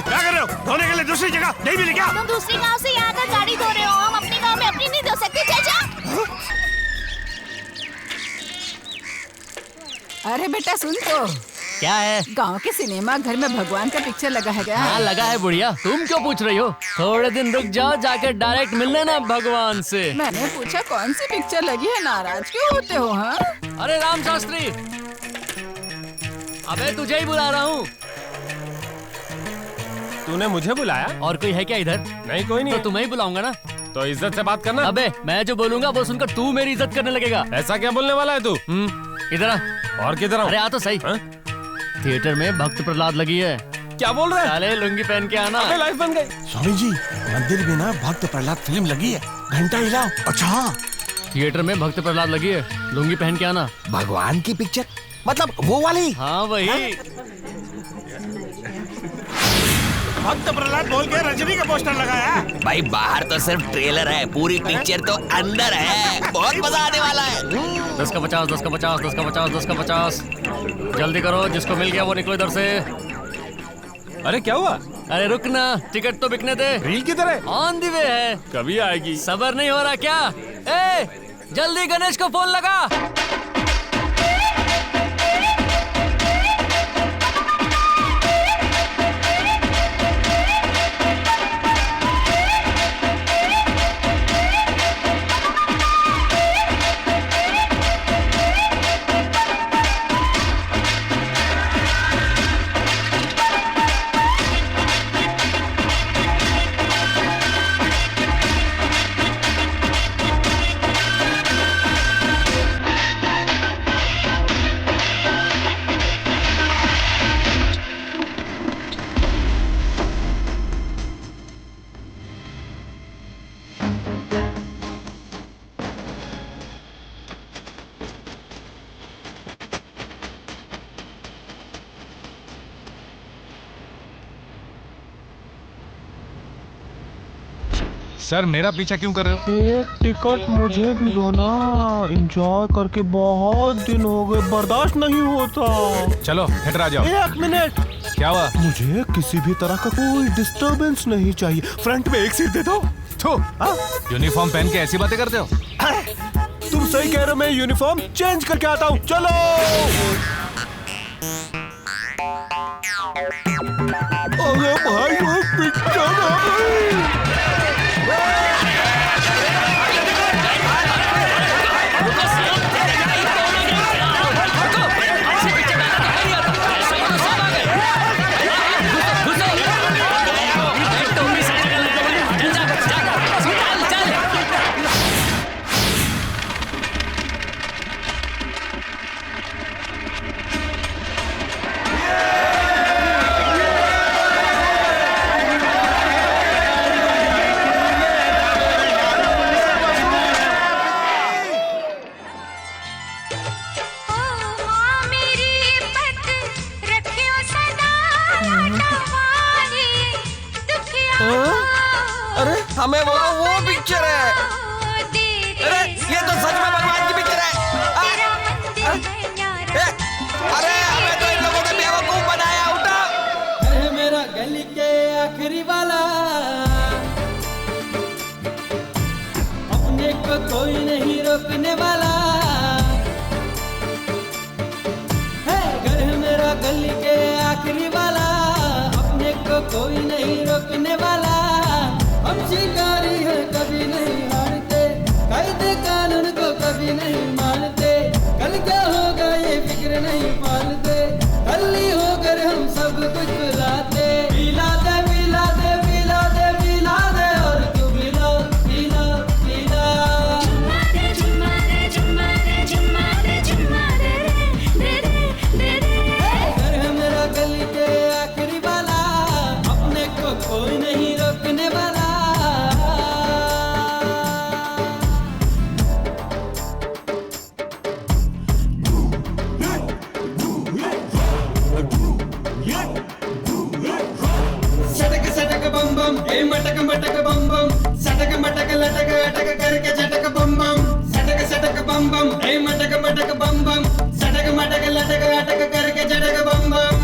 क्या कर रहे हो? धोने के लिए दूसरी जगह नहीं मिली क्या? तुम दूसरी गांव से यहाँ आकर गाड़ी धो रहे हो, हम अपने गांव में अपनी नहीं धो सकते। चाचा अरे बेटा सुन तो, क्या है? गांव के सिनेमा घर में भगवान का पिक्चर लगा है क्या? हाँ लगा है बुढ़िया, तुम क्यों पूछ रही हो? थोड़े दिन रुक जाओ, जाके डायरेक्ट मिल लेना भगवान से। मैंने पूछा कौन सी पिक्चर लगी है, नाराज क्यों होते हो? हाँ अरे राम शास्त्री, अबे तुझे ही बुला रहा हूँ। तूने मुझे बुलाया? और कोई है क्या इधर? नहीं कोई नहीं। तो तुम्हें ही बुलाऊंगा ना। तो इज्जत से बात करना। अबे मैं जो बोलूंगा वो सुनकर तू मेरी इज्जत करने लगेगा। ऐसा क्या बोलने वाला है तू? इधर आ। और किधर आऊं? अरे आ तो सही। थिएटर में भक्त प्रहलाद लगी है। क्या बोल रहा है? साले लुंगी पहन के आना। लाइफ बन गई। स्वामी जी, मंदिर में ना भक्त प्रहलाद फिल्म लगी है, घंटा हिलाओ। अच्छा, थिएटर में भक्त प्रहलाद लगी है, लुंगी पहन के आना। भगवान की पिक्चर मतलब वो वाली? हाँ वही। भक्त प्रहलाद बोल के रजनी का पोस्टर लगाया। भाई बाहर तो सिर्फ ट्रेलर है, पूरी पिक्चर तो अंदर है। बहुत मजा आने वाला है। 10 का 50, 10 का 50, 10 का 50, 10 का 50। जल्दी करो, जिसको मिल गया वो निकलो इधर से। अरे क्या हुआ? अरे रुक ना, टिकट तो बिकने दे। रील किधर है? ऑन दी वे है। कभी आएगी? सबर नहीं हो रहा क्या? ए, जल्दी गणेश को फोन लगा। सर मेरा पीछा क्यों कर रहे हो? एक टिकट मुझे भी दो ना, एंजॉय करके बहुत दिन हो गए, बर्दाश्त नहीं होता। चलो थिएटर आ जाओ। 1 मिनट। क्या हुआ? मुझे किसी भी तरह का कोई डिस्टरबेंस नहीं चाहिए, फ्रंट में एक सीट दे दो। यूनिफॉर्म पहन के ऐसी बातें करते हो? तुम सही कह रहे हो, मैं यूनिफॉर्म चेंज करके आता हूँ। चलो। अरे भाई वो पिक्चर आ गई। हमें वो पिक्चर है। अरे ये तो सच में भगवान की पिक्चर है। अरे हमें तो इन लोगों ने बेवकूफ बनाया। उठा। है मेरा गली के आखिरी वाला, अपने को कोई नहीं रोकने वाला है। घर है मेरा गली के आखिरी वाला, अपने को कोई नहीं रोकने वाला। हम शिकारी है, कभी नहीं हारते, कायदे कानून को कभी नहीं मानते। कल क्या होगा ये फिक्र नहीं पालते, कल ही होकर हम सब कुछ भुलाते। पिला दे पिला दे पिला दे पिला दे, और क्यों पिला पिला पिला। जुम्मा दे जुम्मा दे जुम्मा दे जुम्मा दे दे दे। घर है मेरा गली के आखिरी वाला, अपने को कोई नहीं रोकने वाला। ए मटक मटक बम बम, सटक मटक लटक अटक करके झटक बम बम। सटक सटक बम बम, ए मटक मटक बम बम, सटक मटक लटक अटक करके झटक बम बम।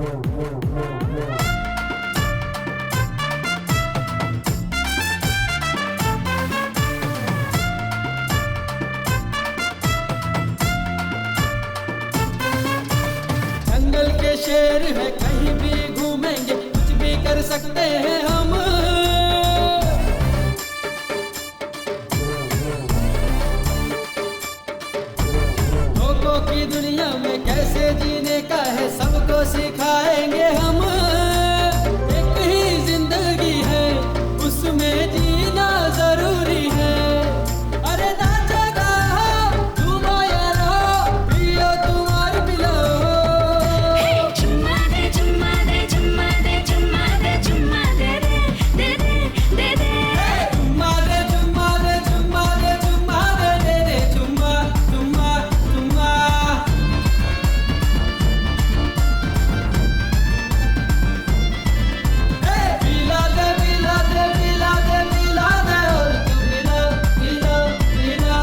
जंगल के शेर है, कहीं भी घूमेंगे, कुछ भी कर सकते हैं हम। लोगों की दुनिया में कैसे जीने का है, सबको सिखाएंगे हम। एक ही जिंदगी है, उसमें जीना जरूरी है। अरे नाचेगा घूमो यारो, पियो तुम्हार पिलो। चुम्मा दे चुम्मा दे चुम्मा दे चुम्मा दे चुम्मा दे दे दे दे दे चुम्मा दे चुम्मा दे चुम्मा दे चुम्मा दे दे दे चुम्मा चुम्मा चुम्मा। पिला दे पिला दे पिला दे पिला दे और तू पिला पिला पिला।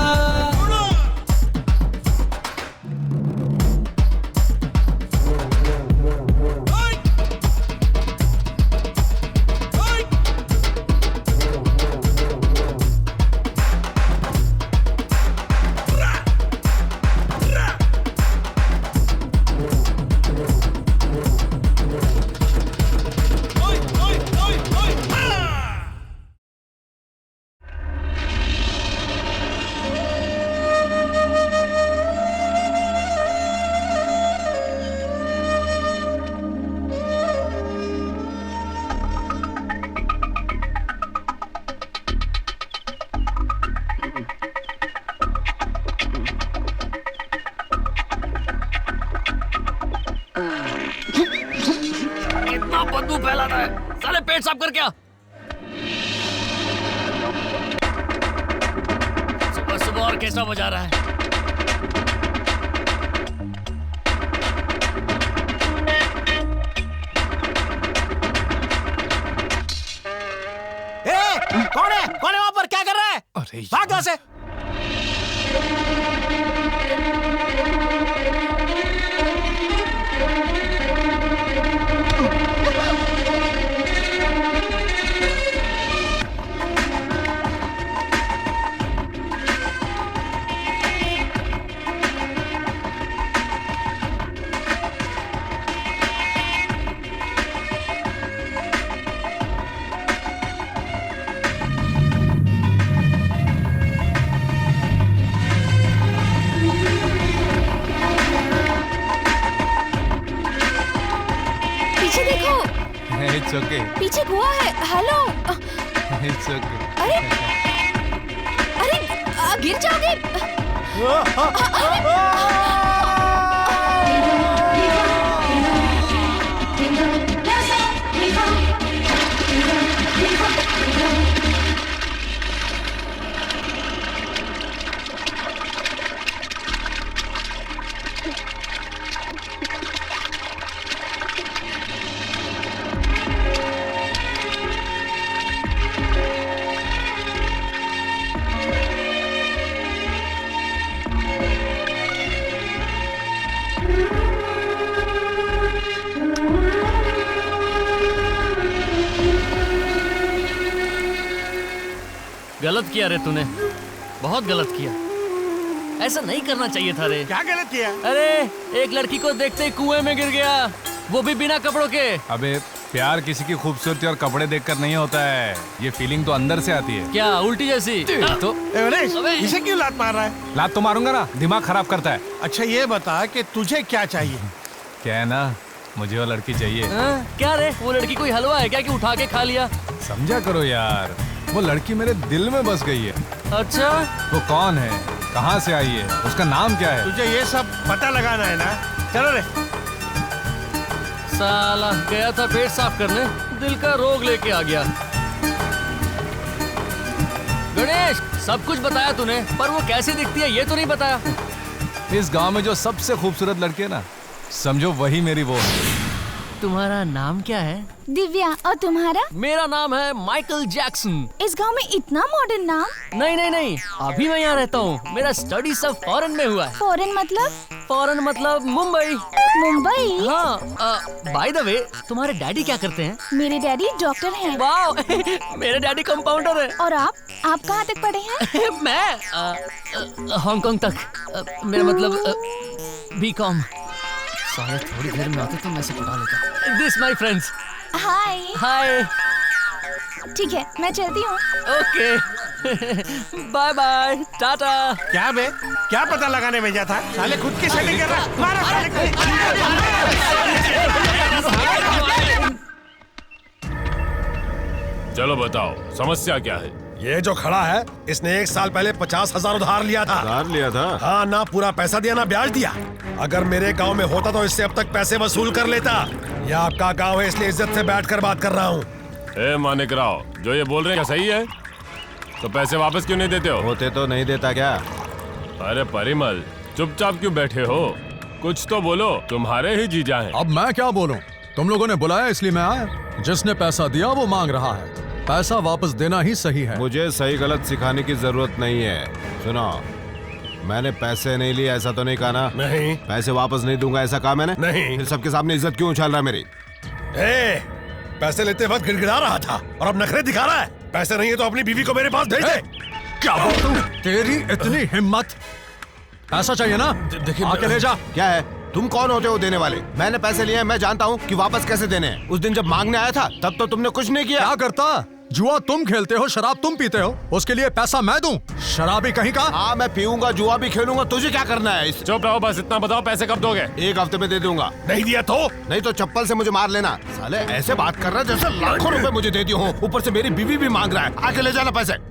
कितना बदबू फैला रहा है, साले पेट साफ कर क्या? सुबह सुबह और कैसा बजा रहा है? कौन है वहाँ पर, क्या कर रहा है? अरे भाग यहाँ से। पीछे देखो, इट्स ओके, पीछे कुआं है। हेलो। It's okay. अरे अरे गिर जाओगे। गलत किया रे तूने, बहुत गलत किया। ऐसा नहीं करना चाहिए था रे। क्या गलत किया? अरे एक लड़की को देखते ही कुएं में गिर गया, वो भी बिना कपड़ों के। अबे प्यार किसी की खूबसूरती और कपड़े देखकर नहीं होता है, ये फीलिंग तो अंदर से आती है। क्या उल्टी जैसी? तो गणेश, इसे क्यों लात मार रहा है? लात तो मारूंगा ना, दिमाग खराब करता है। अच्छा ये बता कि तुझे क्या चाहिए? क्या है ना, मुझे वो लड़की चाहिए। क्या रे, वो लड़की कोई हलवा है क्या कि उठा के खा लिया? समझा करो यार, वो लड़की मेरे दिल में बस गई है। अच्छा, वो कौन है, कहाँ से आई है, उसका नाम क्या है? तुझे ये सब पता लगाना है ना? चलो रे। साला गया था पेट साफ करने, दिल का रोग लेके आ गया। गणेश, सब कुछ बताया तूने, पर वो कैसी दिखती है ये तो नहीं बताया। इस गांव में जो सबसे खूबसूरत लड़की है ना, समझो वही मेरी वो है। तुम्हारा नाम क्या है? दिव्या। और तुम्हारा? मेरा नाम है माइकल जैक्सन। इस गांव में इतना मॉडर्न नाम? नहीं नहीं नहीं, अभी मैं यहाँ रहता हूँ, मेरा स्टडी सब फॉरेन में हुआ है। फॉरेन मतलब? फॉरेन मतलब मुंबई। मुंबई? हाँ। बाय द वे, तुम्हारे डैडी क्या करते हैं? मेरे डैडी डॉक्टर हैं। वाओ, मेरे डैडी कंपाउंडर है। और आप कहाँ तक पढ़े हैं? मैं हांगकांग तक। मेरा मतलब बीकॉम। साले थोड़ी देर में आते तो मैं से पढ़ा लेता। This my friends. Hi. Hi. ठीक है, मैं चलती हूँ। ओके। Bye bye, tata. क्या बे, क्या पता लगाने भेजा था? साले खुद की सेटिंग कर रहा है। मारो साले को। चलो बताओ, समस्या क्या है? ये जो खड़ा है, इसने 1 साल पहले 50,000 उधार लिया था। उधार लिया था? हाँ, ना पूरा पैसा दिया ना ब्याज दिया। अगर मेरे गांव में होता तो इससे अब तक पैसे वसूल कर लेता। ये आपका गांव है, इसलिए इज्जत से बैठकर बात कर रहा हूँ। ए मानिक राव, जो ये बोल रहे हैं क्या सही है? तो पैसे वापस क्यों नहीं देते हो? होते तो नहीं देता क्या? अरे परिमल, चुपचाप क्यों बैठे हो? कुछ तो बोलो, तुम्हारे ही जीजा हैं। अब मैं क्या बोलूं? तुम लोगों ने बुलाया इसलिए मैं आया। जिसने पैसा दिया वो मांग रहा है, पैसा वापस देना ही सही है। मुझे सही गलत सिखाने की जरूरत नहीं है। सुनो, मैंने पैसे नहीं लिए ऐसा तो नहीं कहा ना? नहीं। पैसे वापस नहीं दूंगा ऐसा कहा मैंने? नहीं। फिर सबके सामने इज्जत क्यों उछाल रहा है मेरी? पैसे लेते वक्त गिड़गिड़ा रहा था और अब नखरे दिखा रहा है। पैसे नहीं है तो अपनी बीवी को मेरे पास भेज दे। क्या बात तू? तेरी इतनी हिम्मत? पैसा चाहिए ना? देखिए, आके ले जा। क्या है? तुम कौन होते हो देने वाले? मैंने पैसे लिए हैं, मैं जानता हूँ कि वापस कैसे देने हैं। उस दिन जब मांगने आया था तब तो तुमने कुछ नहीं किया। क्या करता? जुआ तुम खेलते हो, शराब तुम पीते हो, उसके लिए पैसा मैं दूं? शराबी कहीं का? हाँ, मैं पीऊंगा, जुआ भी खेलूंगा, तुझे क्या करना है? चुप रहो, बस इतना बताओ, पैसे कब दोगे? 1 हफ्ते में दे दूंगा। नहीं दिया तो? नहीं तो चप्पल से मुझे मार लेना। साले ऐसे बात कर रहा है जैसे लाखों रुपए मुझे दे दिए हो। ऊपर से मेरी बीवी भी मांग रहा है। आके ले जाना पैसे।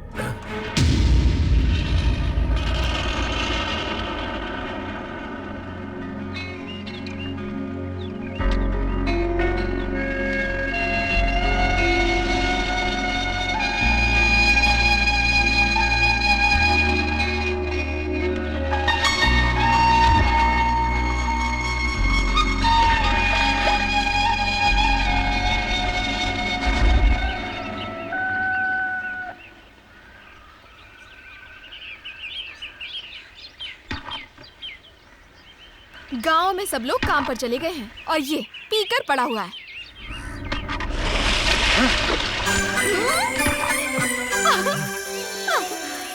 गांव में सब लोग काम पर चले गए हैं और ये पीकर पड़ा हुआ है।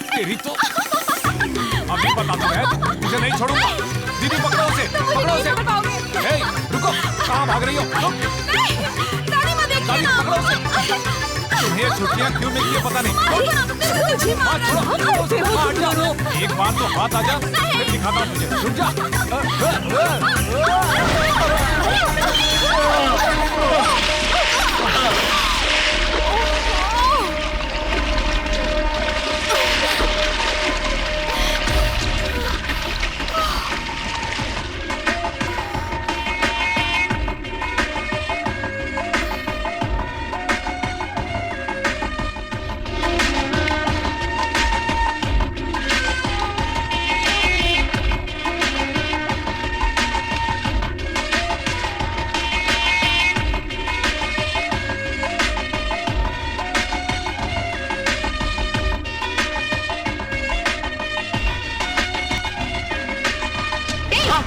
तेरी तो अभी बताता है, तुझे नहीं छोड़ूंगा। दीदी पकड़ो उसे, पकड़ो उसे। हे, रुको, कहाँ भाग रही हो? दादी पकड़ो उसे। तुम्हें छुट्टियाँ क्यों मिलती है पता नहीं। एक बार तो हाथ आ जा, फिर दिखाता हूँ तुझे। रुक जा।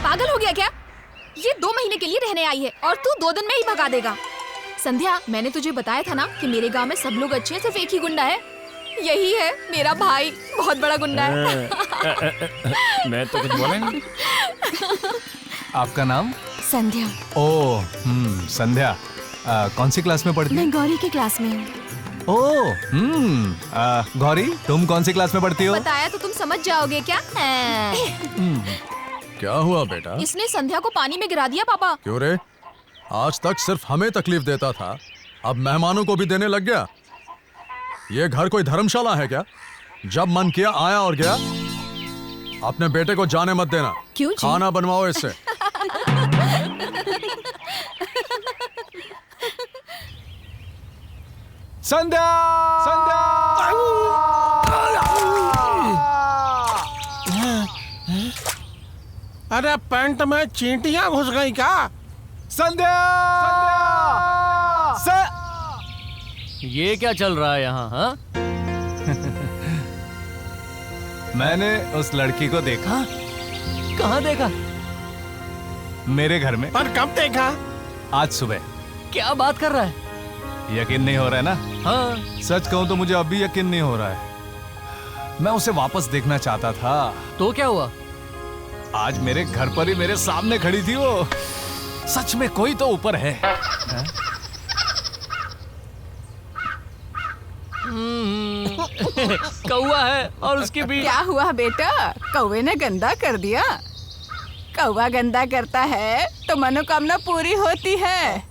पागल हो गया क्या? ये 2 महीने के लिए रहने आई है और तू 2 दिन में ही भगा देगा। संध्या, मैंने तुझे बताया था ना कि मेरे गांव में सब लोग अच्छे हैं, सिर्फ एक ही गुंडा है। यही है मेरा भाई, बहुत बड़ा गुंडा है। मैं तो कुछ बोला नहीं। आपका नाम? संध्या। ओह, संध्या। कौन सी क्लास में पढ़ती मैं गौरी की क्लास में हूँ। ओह, गौरी, तुम कौन सी क्लास में पढ़ती हो? बताया तो तुम समझ जाओगे क्या? क्या हुआ बेटा? इसने संध्या को पानी में गिरा दिया पापा। क्यों रे? आज तक सिर्फ हमें तकलीफ देता था, अब मेहमानों को भी देने लग गया। ये घर कोई धर्मशाला है क्या? जब मन किया आया और गया। अपने बेटे को जाने मत देना। क्यों जी? खाना बनवाओ इससे। संध्या! संध्या! अरे पैंट में चींटियां घुस गई क्या? संध्या! ये क्या चल रहा है यहाँ? हाँ? मैंने उस लड़की को देखा। कहाँ देखा? मेरे घर में। पर कब देखा? आज सुबह। क्या बात कर रहा है? यकीन नहीं हो रहा है ना? हाँ। सच कहूं तो मुझे अभी यकीन नहीं हो रहा है। मैं उसे वापस देखना चाहता था। तो क्या हुआ? आज मेरे घर पर ही मेरे सामने खड़ी थी वो। सच में कोई तो ऊपर है। कौवा है और उसकी भी। क्या हुआ बेटा? कौवे ने गंदा कर दिया? कौवा गंदा करता है तो मनोकामना पूरी होती है।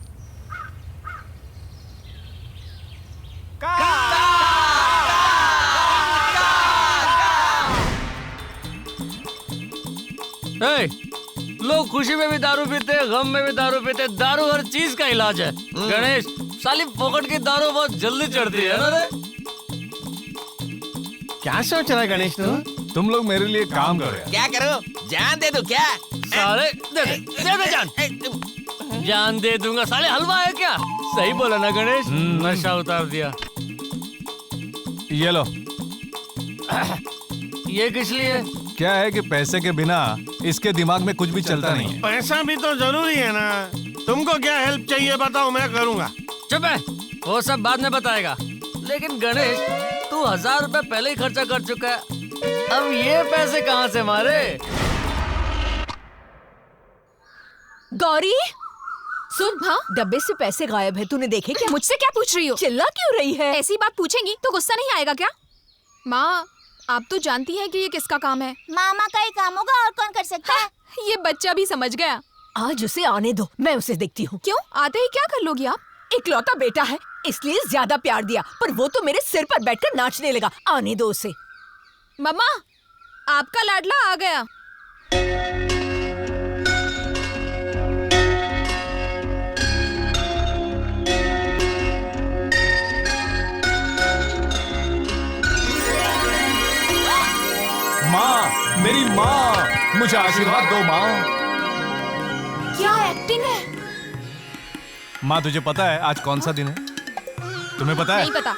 लोग खुशी में भी दारू पीते, गम में भी दारू पीते। दारू हर चीज का इलाज है। गणेश, साली फोकट की दारू बहुत जल्दी चढ़ती है ना रे? क्या सोच रहा है गणेश तू? तुम लोग मेरे लिए काम करो। क्या करो? जान दे दो क्या? साले दे दे जान। जान दे दूंगा। साले हलवा है क्या? सही बोला ना गणेश? नशा उतार दिया। ये लो। ये किस लिए? क्या है कि पैसे के बिना इसके दिमाग में कुछ भी चलता नहीं है। पैसा भी तो जरूरी है ना। तुमको क्या हेल्प चाहिए बताओ, मैं करूँगा। चुप है, वो सब बाद में बताएगा। लेकिन गणेश, तू 1000 रुपए पहले ही खर्चा कर चुका है। अब ये पैसे कहाँ से मारे? गौरी सुन, हाँ डब्बे से पैसे गायब है, तूने देखे क्या? मुझसे क्या पूछ रही हो? चिल्ला क्यों रही है? ऐसी बात पूछेंगी तो गुस्सा नहीं आएगा क्या? माँ, आप तो जानती हैं कि ये किसका काम है। मामा का ही काम होगा, और कौन कर सकता है? ये बच्चा भी समझ गया। आज उसे आने दो, मैं उसे देखती हूँ। क्यों? आते ही क्या कर लोगी आप? इकलौता बेटा है इसलिए ज्यादा प्यार दिया, पर वो तो मेरे सिर पर बैठकर नाचने लगा। आने दो उसे। मम्मा, आपका लाडला आ गया। माँ, मेरी माँ, मुझे आशीर्वाद दो माँ। क्या एक्टिंग है? माँ, तुझे पता है आज कौन सा दिन है? तुम्हें पता है? नहीं पता।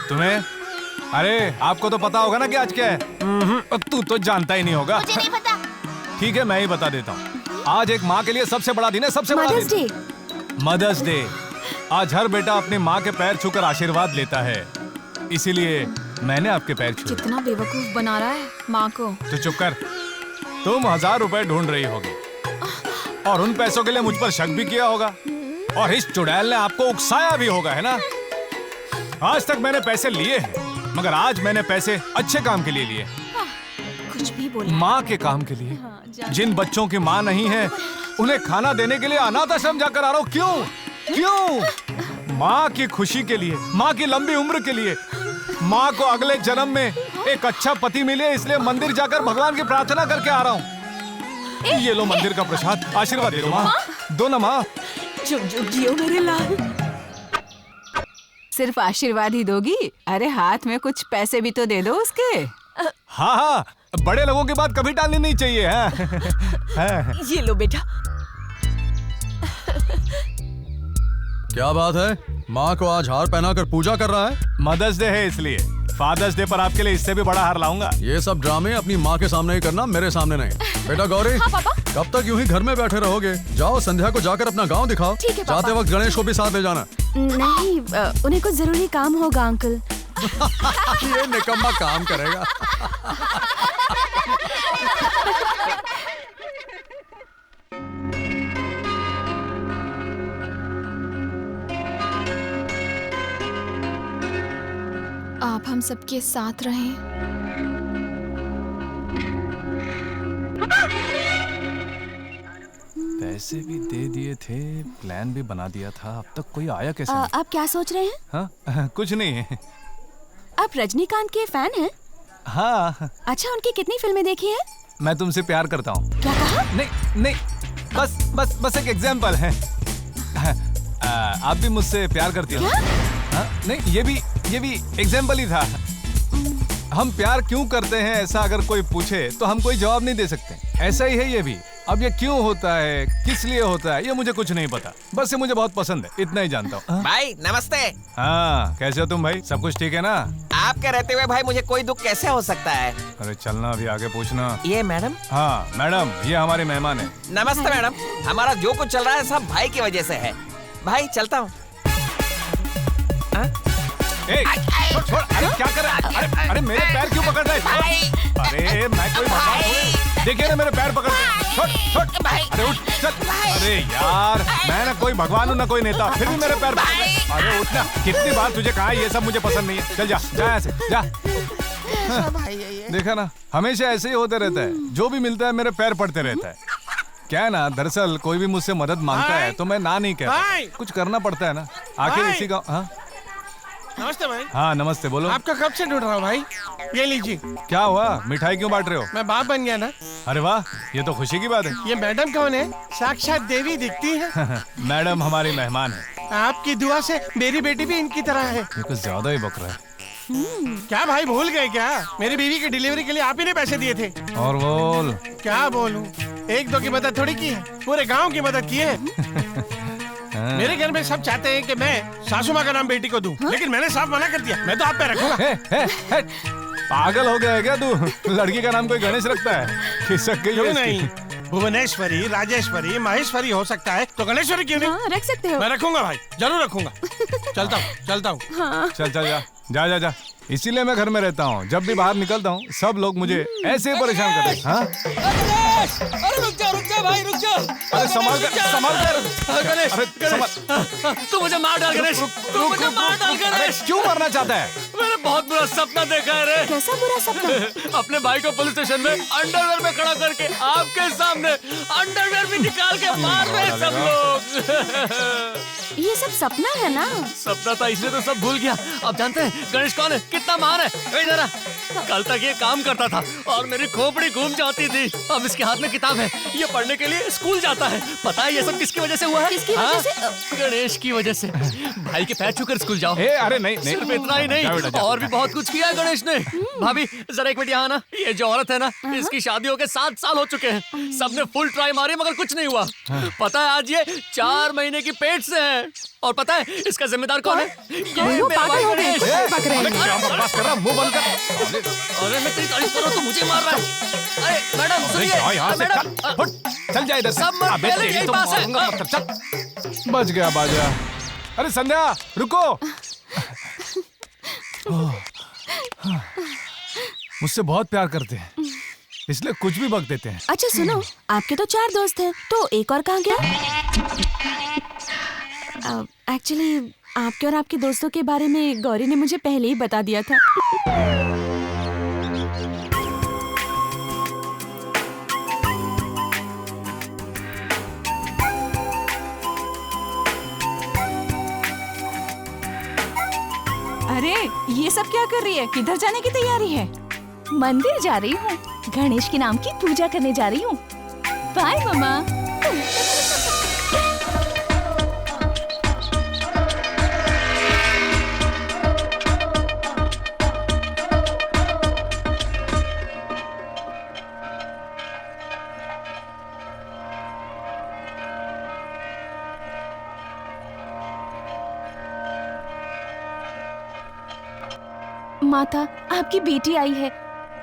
तुम्हें? अरे आपको तो पता होगा ना कि आज क्या है। तू तो जानता ही नहीं होगा। मुझे नहीं पता। ठीक है, मैं ही बता देता हूँ। आज एक माँ के लिए सबसे बड़ा दिन है, सबसे बड़ा मदर्स दिन। डे। Mother's day. आज हर बेटा अपनी माँ के पैर छूकर आशीर्वाद लेता है, इसीलिए मैंने आपके पैर छुए। कितना बेवकूफ बना रहा है माँ को। तो चुप कर। तुम 1000 रुपए ढूंढ रही होगी और उन पैसों के लिए मुझ पर शक भी किया होगा, और इस चुड़ैल ने आपको उकसाया भी होगा, है ना? आज तक मैंने पैसे लिए हैं, मगर आज मैंने पैसे अच्छे काम के लिए लिए। कुछ भी बोला। माँ के काम के लिए। जिन बच्चों की माँ नहीं है उन्हें खाना देने के लिए अनाथ आश्रम जाकर आ रहा हूँ। क्यों? क्यों? माँ की खुशी के लिए, माँ की लंबी उम्र के लिए, माँ को अगले जन्म में एक अच्छा पति मिले, इसलिए मंदिर जाकर भगवान की प्रार्थना करके आ रहा हूँ। ये लो मंदिर का प्रसाद, आशीर्वाद दे दो माँ। दो ना माँ। जुग जुग जियो मेरे लाल। सिर्फ आशीर्वाद ही दोगी? अरे हाथ में कुछ पैसे भी तो दे दो उसके। हाँ हाँ, बड़े लोगों की बात कभी टालनी नहीं चाहिए। है? ये लो बेटा। क्या बात है? माँ को आज हार पहनाकर पूजा कर रहा है? मदर्स डे है इसलिए। फादर्स डे पर आपके लिए इससे भी बड़ा हार लाऊंगा। ये सब ड्रामे अपनी माँ के सामने ही करना, मेरे सामने नहीं। बेटा गौरी, हाँ पापा। कब तक यूं ही घर में बैठे रहोगे? जाओ संध्या को जाकर अपना गांव दिखाओ। ठीक है पापा। जाते वक्त गणेश को भी साथ ले जाना। नहीं, उन्हें कुछ जरूरी काम होगा अंकल। ये निकम्मा काम करेगा। आप हम सबके साथ रहें। पैसे भी दे दिए थे, प्लान भी बना दिया था, अब तक कोई आया कैसे? आप क्या सोच रहे हैं? हाँ, कुछ नहीं। आप रजनीकांत के फैन हैं? हाँ। अच्छा, उनकी कितनी फिल्में देखी हैं? मैं तुमसे प्यार करता हूँ। क्या कहा? नहीं नहीं, बस एक एग्जाम्पल है। आप भी मुझसे प्यार करती हो? नहीं, ये भी एग्जाम्पल ही था। हम प्यार क्यों करते हैं ऐसा अगर कोई पूछे तो हम कोई जवाब नहीं दे सकते। ऐसा ही है ये भी। अब ये क्यों होता है, किस लिए होता है, ये मुझे कुछ नहीं पता। बस ये मुझे बहुत पसंद है, इतना ही जानता हूँ। भाई नमस्ते। हाँ, कैसे हो तुम भाई? सब कुछ ठीक है ना? आपके रहते हुए भाई मुझे कोई दुख कैसे हो सकता है? अरे चलना, अभी आगे पूछना। ये मैडम? हाँ मैडम, ये हमारे मेहमान है। नमस्ते मैडम। हमारा जो कुछ चल रहा है सब भाई की वजह से है। भाई चलता हूँ। छोड़, अरे क्या कर रहा है? अरे मेरे पैर क्यों पकड़ रहा है? अरे मैं कोई भगवान हूँ? देखिए ना मेरे पैर पकड़ रहे। छोड़। अरे उठ, चल। अरे यार, मैं ना कोई भगवान हूँ ना कोई नेता, फिर भी मेरे पैर पकड़ रहे। अरे उठना, कितनी बार तुझे कहा ये सब मुझे पसंद नहीं है। चल जा ऐसे जा। देखा ना, हमेशा ऐसे ही होते रहता है। जो भी मिलता है मेरे पैर पड़ते रहता है। क्या है ना, दरअसल कोई भी मुझसे मदद मांगता है तो मैं ना नहीं कहता, कुछ करना पड़ता है ना। आखिर इसी का। हाँ नमस्ते भाई। हाँ नमस्ते, बोलो। आपका कब से ढूंढ रहा हूँ भाई। ये लीजिए। क्या हुआ, मिठाई क्यों बांट रहे हो? मैं बाप बन गया ना। अरे वाह, ये तो खुशी की बात है। ये मैडम कौन है? साक्षात देवी दिखती है। मैडम हमारी मेहमान है। आपकी दुआ से मेरी बेटी भी इनकी तरह है। ये कुछ ज्यादा ही बक रहा है। क्या भाई भूल गए क्या? मेरी बीवी की डिलीवरी के लिए आप ही ने पैसे दिए थे। और बोल। क्या बोलूं, एक दो की मदद थोड़ी की है, पूरे गांव की मदद की है। मेरे घर में सब चाहते हैं कि मैं सासू माँ का नाम बेटी को दूं, लेकिन मैंने साफ मना कर दिया। मैं तो आप पे रखूंगा। पागल हो गया है क्या तू? लड़की का नाम कोई गणेश रखता है? खिसक गई क्यों नहीं? भुवनेश्वरी, राजेश्वरी, माहेश्वरी हो सकता है, तो गणेश्वरी क्यों नहीं? हाँ, रख सकते हो। मैं रखूंगा भाई, जरूर रखूंगा। चलता हूँ। हाँ। चल जा। इसीलिए मैं घर में रहता हूँ। जब भी बाहर निकलता हूँ सब लोग मुझे ऐसे परेशान करते हैं। हाँ? अरे रुक जा भाई, रुक जा। अरे संभाल कर। गणेश, तू मुझे मार डाल गणेश। तू मुझे मार डाल गणेश। क्यों मरना चाहता है? मैंने बहुत बुरा सपना देखा है रे। कैसा बुरा सपना? अपने भाई को पुलिस स्टेशन में अंडरवेयर में खड़ा करके आपके सामने अंडरवेयर भी निकाल के मार रहे सब लोग। ये सब सपना है ना? सपना था इसलिए तो सब भूल गया। अब जानते हैं गणेश कौन है, कितना महान है। इधर आ। कल तक ये काम करता था और मेरी खोपड़ी घूम जाती थी। अब इसके हाथ में किताब है, ये पढ़ने के लिए स्कूल जाता है। पता है ये सब किसकी वजह से हुआ है? किसकी वजह से? गणेश की वजह से। भाई के पैर छूकर स्कूल जाओ। अरे नहीं। सिर्फ इतना ही नहीं, और भी बहुत कुछ किया है गणेश ने। भाभी जरा एक मिनट यहाँ ना। ये जो औरत है ना, इसकी शादी होके 7 साल हो चुके हैं। सबने फुल ट्राई मारी मगर कुछ नहीं हुआ। पता है आज ये 4 महीने की पेट से है। और पता है इसका जिम्मेदार कौन है? ये मेरा भाई गणेश। बकवास कर रहा, मुंह बंद कर। अरे मैं तेरी तारीफ कर रहा हूँ, तू मुझे मार रहा है। अरे मैडम सुनिए। मैडम चल जा इधर से। सब मत अबे पहले तेरी यही तो पास है। मौत, चल। बच गया बाजा। अरे संध्या रुको। मुझसे बहुत प्यार करते हैं, इसलिए कुछ भी बक देते हैं। अच्छा सुनो, आपके तो 4 दोस्त हैं, तो एक और कहाँ गया? एक्चुअली आपके और आपके दोस्तों के बारे में गौरी ने मुझे पहले ही बता दिया था। अरे ये सब क्या कर रही है? किधर जाने की तैयारी है? मंदिर जा रही हूँ, गणेश के नाम की पूजा करने जा रही हूँ। बाय मम्मा। माता, आपकी बेटी आई है।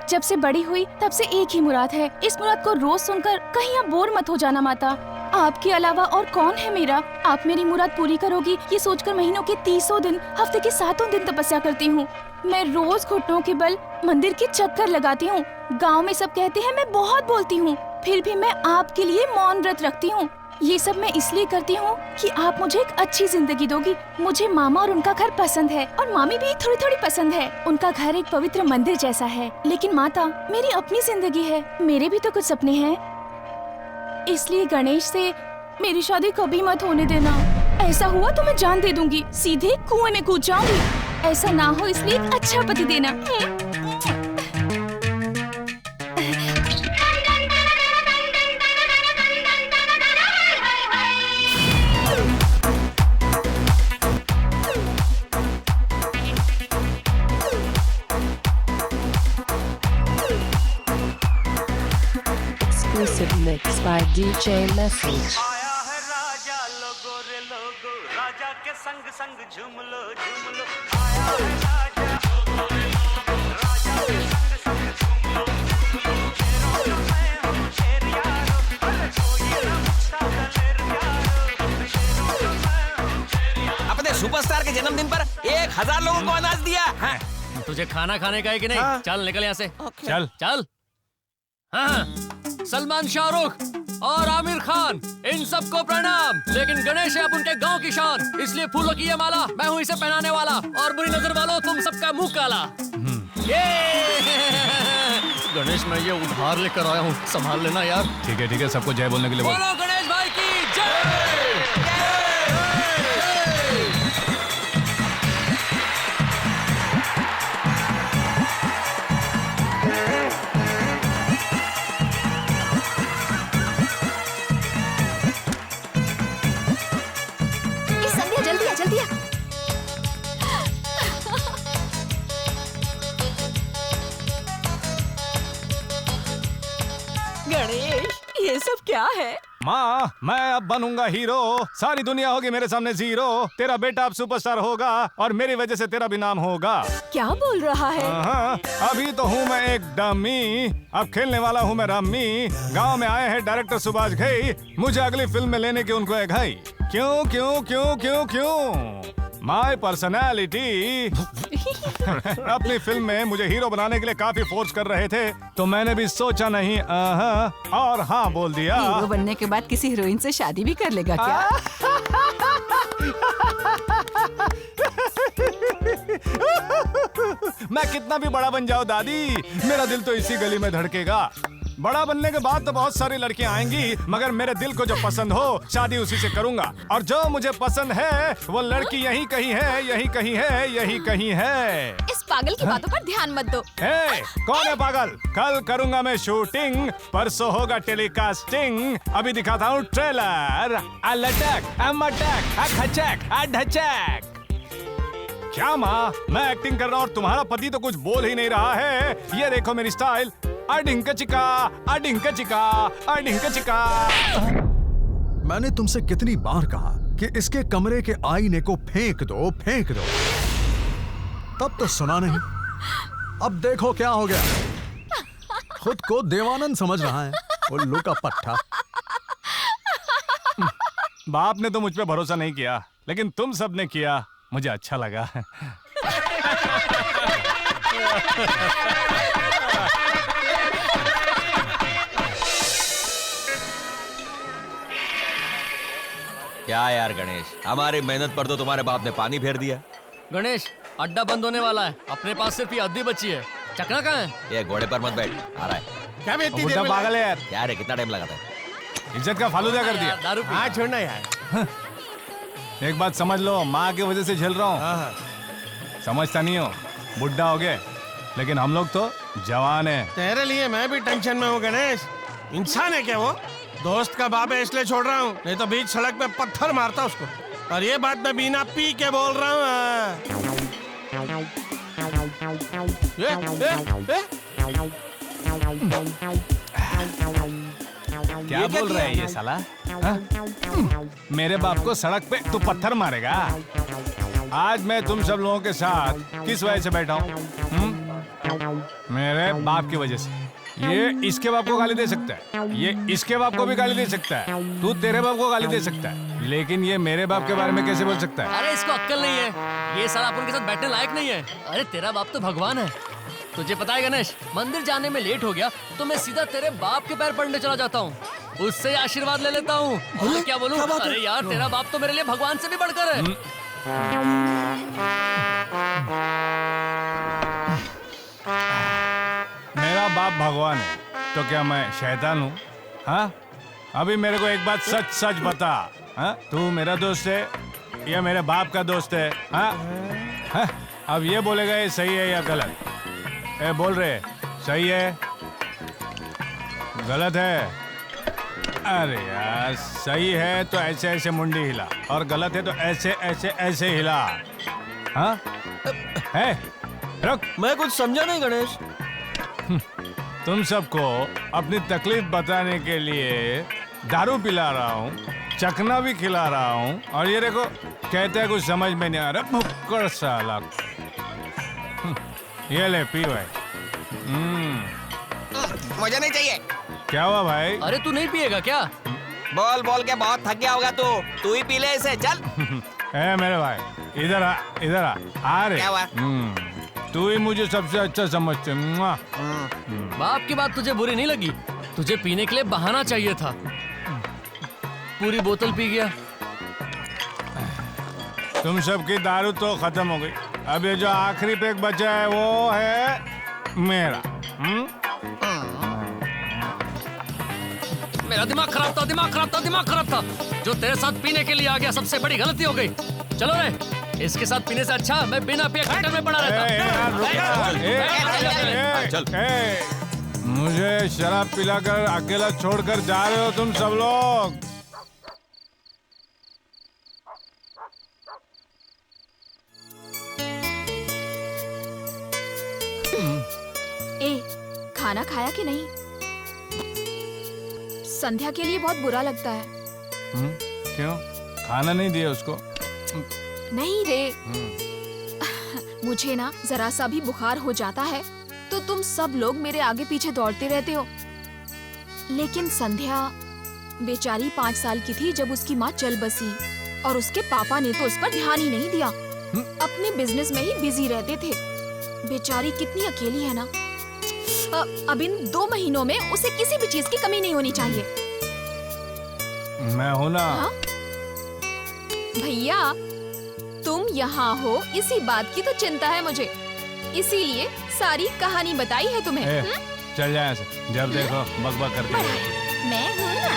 जब से बड़ी हुई तब से एक ही मुराद है। इस मुराद को रोज सुनकर कहीं आप बोर मत हो जाना माता। आपके अलावा और कौन है मेरा? आप मेरी मुराद पूरी करोगी ये सोचकर महीनों के 30 दिन, हफ्ते के 7 दिन तपस्या करती हूँ। मैं रोज घुटनों के बल मंदिर के चक्कर लगाती हूँ। गाँव में सब कहते हैं मैं बहुत बोलती हूँ, फिर भी मैं आपके लिए मौन व्रत रखती हूँ। ये सब मैं इसलिए करती हूँ कि आप मुझे एक अच्छी जिंदगी दोगी। मुझे मामा और उनका घर पसंद है और मामी भी थोड़ी थोड़ी पसंद है। उनका घर एक पवित्र मंदिर जैसा है। लेकिन माता, मेरी अपनी जिंदगी है, मेरे भी तो कुछ सपने हैं। इसलिए गणेश से मेरी शादी कभी मत होने देना। ऐसा हुआ तो मैं जान दे दूंगी, सीधे कुएं में कूद जाऊंगी। ऐसा ना हो इसलिए एक अच्छा पति देना। Exclusive mix by DJ message. राजा के संग संग झूम लो आया है राजा राजा के संग संग झूम लो शेरों का मैं हूँ शेर यारो अरे कोई ना मुझसा दलेर यारो शेरों का मैं हूँ शेर यारो। अपने सुपरस्टार के जन्मदिन पर 1000 लोगों को अनाज दिया। हाँ। तुझे खाना खाने का है कि नहीं? हाँ। चल निकल यहाँ से। चल चल। हाँ, सलमान, शाहरुख और आमिर खान इन सबको प्रणाम। लेकिन गणेश है अब उनके गांव की शान, इसलिए फूलों की ये माला मैं हूँ इसे पहनाने वाला। और बुरी नजर वालों तुम सबका मुंह काला। ये गणेश मैं ये उधार लेकर आया हूँ, संभाल लेना यार। ठीक है सबको जय बोलने के लिए बोल। बोलो गणेश भाई की जय। जल्दी आ। गणेश ये सब क्या है? माँ मैं अब बनूंगा हीरो, सारी दुनिया होगी मेरे सामने जीरो। तेरा बेटा अब सुपरस्टार होगा और मेरी वजह से तेरा भी नाम होगा। क्या बोल रहा है? हाँ, अभी तो हूँ मैं एक डमी, अब खेलने वाला हूँ मैं रम्मी। गांव में आए हैं डायरेक्टर सुभाष घई, मुझे अगली फिल्म में लेने की उनको है घाई। क्यों क्यों क्यों क्यों क्यों माय पर्सनैलिटी। अपनी फिल्म में मुझे हीरो बनाने के लिए काफी फोर्स कर रहे थे, तो मैंने भी सोचा नहीं और हाँ बोल दिया। हीरो बनने के बाद किसी हीरोइन से शादी भी कर लेगा क्या? मैं कितना भी बड़ा बन जाऊं दादी, मेरा दिल तो इसी गली में धड़केगा। बड़ा बनने के बाद तो बहुत सारी लड़कियां आएंगी, मगर मेरे दिल को जो पसंद हो शादी उसी से करूंगा। और जो मुझे पसंद है वो लड़की यही कहीं है, यही कहीं है, यही कहीं है। इस पागल की बातों पर ध्यान मत दो। कौन है पागल? कल करूंगा मैं शूटिंग, परसों होगा टेलीकास्टिंग। अभी दिखाता हूँ ट्रेलर। क्या माँ, मैं एक्टिंग कर रहा हूँ और तुम्हारा पति तो कुछ बोल ही नहीं रहा है। ये देखो मेरी स्टाइल, अडिंका चिका, अडिंका चिका, अडिंका चिका। मैंने तुमसे कितनी बार कहा कि इसके कमरे के आईने को फेंक दो, फेंक दो, तब तो सुना नहीं। अब देखो क्या हो गया, खुद को देवानंद समझ रहा है, उल्लू का पट्टा। बाप ने तो मुझ पे भरोसा नहीं किया, लेकिन तुम सबने किया, मुझे अच्छा लगा। क्या यार गणेश, हमारी मेहनत पर तो तुम्हारे बाप ने पानी फेर दिया। गणेश अड्डा बंद होने वाला है, अपने पास सिर्फ ये अद्दी बची है। चकना कहाँ है? ये घोड़े पर मत बैठ, आ रहा है। क्या बेइज्जती बुड्ढा पागल है यार। क्या रे, कितना टाइम लगाता है? इज्जत का फालूदा कर दिया। दारू पी। हाँ छोड़ना यार। एक बात समझ लो, माँ की वजह से झेल रहा हूँ। समझता नहीं हो, बुढ़ा हो गए, लेकिन हम लोग तो जवान है। तेरे लिए मैं भी टेंशन में हूँ गणेश। इंसान है क्या वो? दोस्त का बाप है इसलिए छोड़ रहा हूँ, नहीं तो बीच सड़क पे पत्थर मारता उसको। और ये बात मैं बिना पी के बोल रहा हूँ। क्या बोल रहा है ये साला? मेरे बाप को सड़क पे तू पत्थर मारेगा? आज मैं तुम सब लोगों के साथ किस वजह से बैठा हूँ? मेरे बाप की वजह से। ये इसके बाप को गाली दे सकता है, ये इसके बाप को भी गाली दे सकता है, तू तेरे बाप को गाली दे सकता है, लेकिन ये मेरे बाप के बारे में कैसे बोल सकता है? अरे इसको अक्ल नहीं है, ये साला अपन के साथ बैठने लायक नहीं है। अरे तेरा बाप तो भगवान है। तुझे पता है गणेश, मंदिर जाने में लेट हो गया तो मैं सीधा तेरे बाप के पैर पड़ने चला जाता हूँ, उससे आशीर्वाद ले लेता हूँ। और क्या बोलूँ? अरे यार तेरा बाप तो मेरे लिए भगवान से भी बढ़कर है। मेरा बाप भगवान है तो क्या मैं शैतान हूँ? हाँ, अभी मेरे को एक बात सच सच बता। हाँ, तू मेरा दोस्त है या मेरे बाप का दोस्त है? हाँ, हाँ, अब ये बोलेगा ये सही है या गलत? ए बोल रहे, सही है गलत है? अरे यार, सही है तो ऐसे ऐसे मुंडी हिला, और गलत है तो ऐसे ऐसे ऐसे हिला। हाँ है, रुक। मैं कुछ समझा नहीं गणेश। तुम सबको अपनी तकलीफ बताने के लिए दारू पिला रहा हूँ, चखना भी खिला रहा हूँ, और ये देखो कहते हैं कुछ समझ में नहीं आ रहा, भुक्कड़ साला। ये ले पी भाई। मुझे नहीं चाहिए। क्या हुआ भाई? अरे तू नहीं पिएगा क्या? बोल बोल के बहुत थक गया होगा तू ही पी ले इसे, चल। ए मेरे भाई, इधर आ, इधर आ रे। क्या हुआ? तू ही मुझे सबसे अच्छा समझते। बाप की बात तुझे बुरी नहीं लगी? तुझे पीने के लिए बहाना चाहिए था, पूरी बोतल पी गया। तुम सबकी दारू तो खत्म हो गई, अब ये जो आखिरी पैक बचा है वो है मेरा। मेरा दिमाग खराब था, दिमाग खराब था, दिमाग खराब था। जो तेरे साथ पीने के लिए आ गया, सबसे बड़ी गलती हो गई। चलो रे, इसके साथ पीने से अच्छा मैं बिना पिए खट्टर में पड़ा रहता। मुझे शराब पिलाकर अकेला छोड़कर जा रहे हो तुम सब लोग। ए, खाना खाया कि नहीं? संध्या के लिए बहुत बुरा लगता है। क्यों? खाना नहीं दिया उसको? नहीं रे, मुझे ना जरा सा भी बुखार हो जाता है तो तुम सब लोग मेरे आगे पीछे दौड़ते रहते हो। लेकिन संध्या बेचारी 5 साल की थी जब उसकी माँ चल बसी, और उसके पापा ने तो उस पर ध्यान ही नहीं दिया, अपने बिजनेस में ही बिजी रहते थे। बेचारी कितनी अकेली है ना। अब इन 2 महीनों में उसे किसी भी चीज की कमी नहीं होनी चाहिए। मैं हूं ना। हाँ? भैया तुम यहाँ हो इसी बात की तो चिंता है मुझे, इसीलिए सारी कहानी बताई है तुम्हें। चल जाए से, जब देखो बकबक करती है। मैं हूँ ना।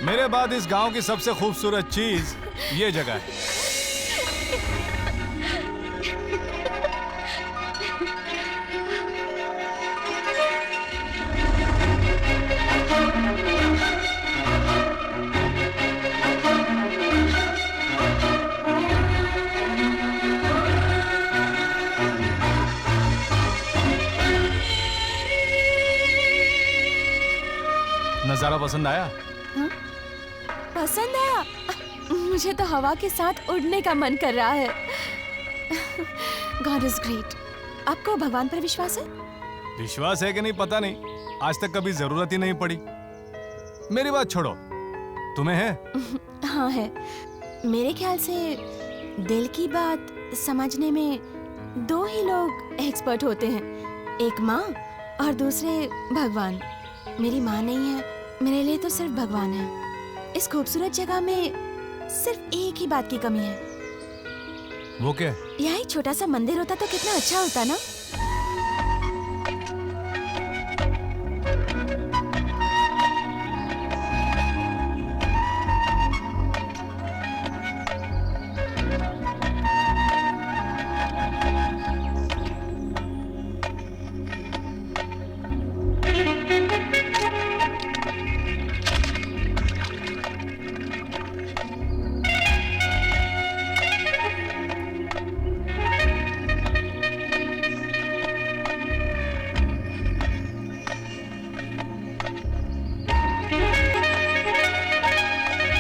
मेरे बाद इस गांव की सबसे खूबसूरत चीज ये जगह है। नजारा पसंद आया? पसंद आया? मुझे तो हवा के साथ उड़ने का मन कर रहा है। God is great। आपको भगवान पर विश्वास है? विश्वास है कि नहीं पता नहीं, आज तक कभी जरूरत ही नहीं पड़ी। मेरी बात छोड़ो, तुम्हें है? हाँ है। मेरे ख्याल से दिल की बात समझने में 2 ही लोग एक्सपर्ट होते हैं, एक माँ और दूसरे भगवान। मेरी माँ नहीं है, मेरे लिए तो सिर्फ भगवान है। इस खूबसूरत जगह में सिर्फ एक ही बात की कमी है। वो क्या? यहाँ एक छोटा सा मंदिर होता तो कितना अच्छा होता ना।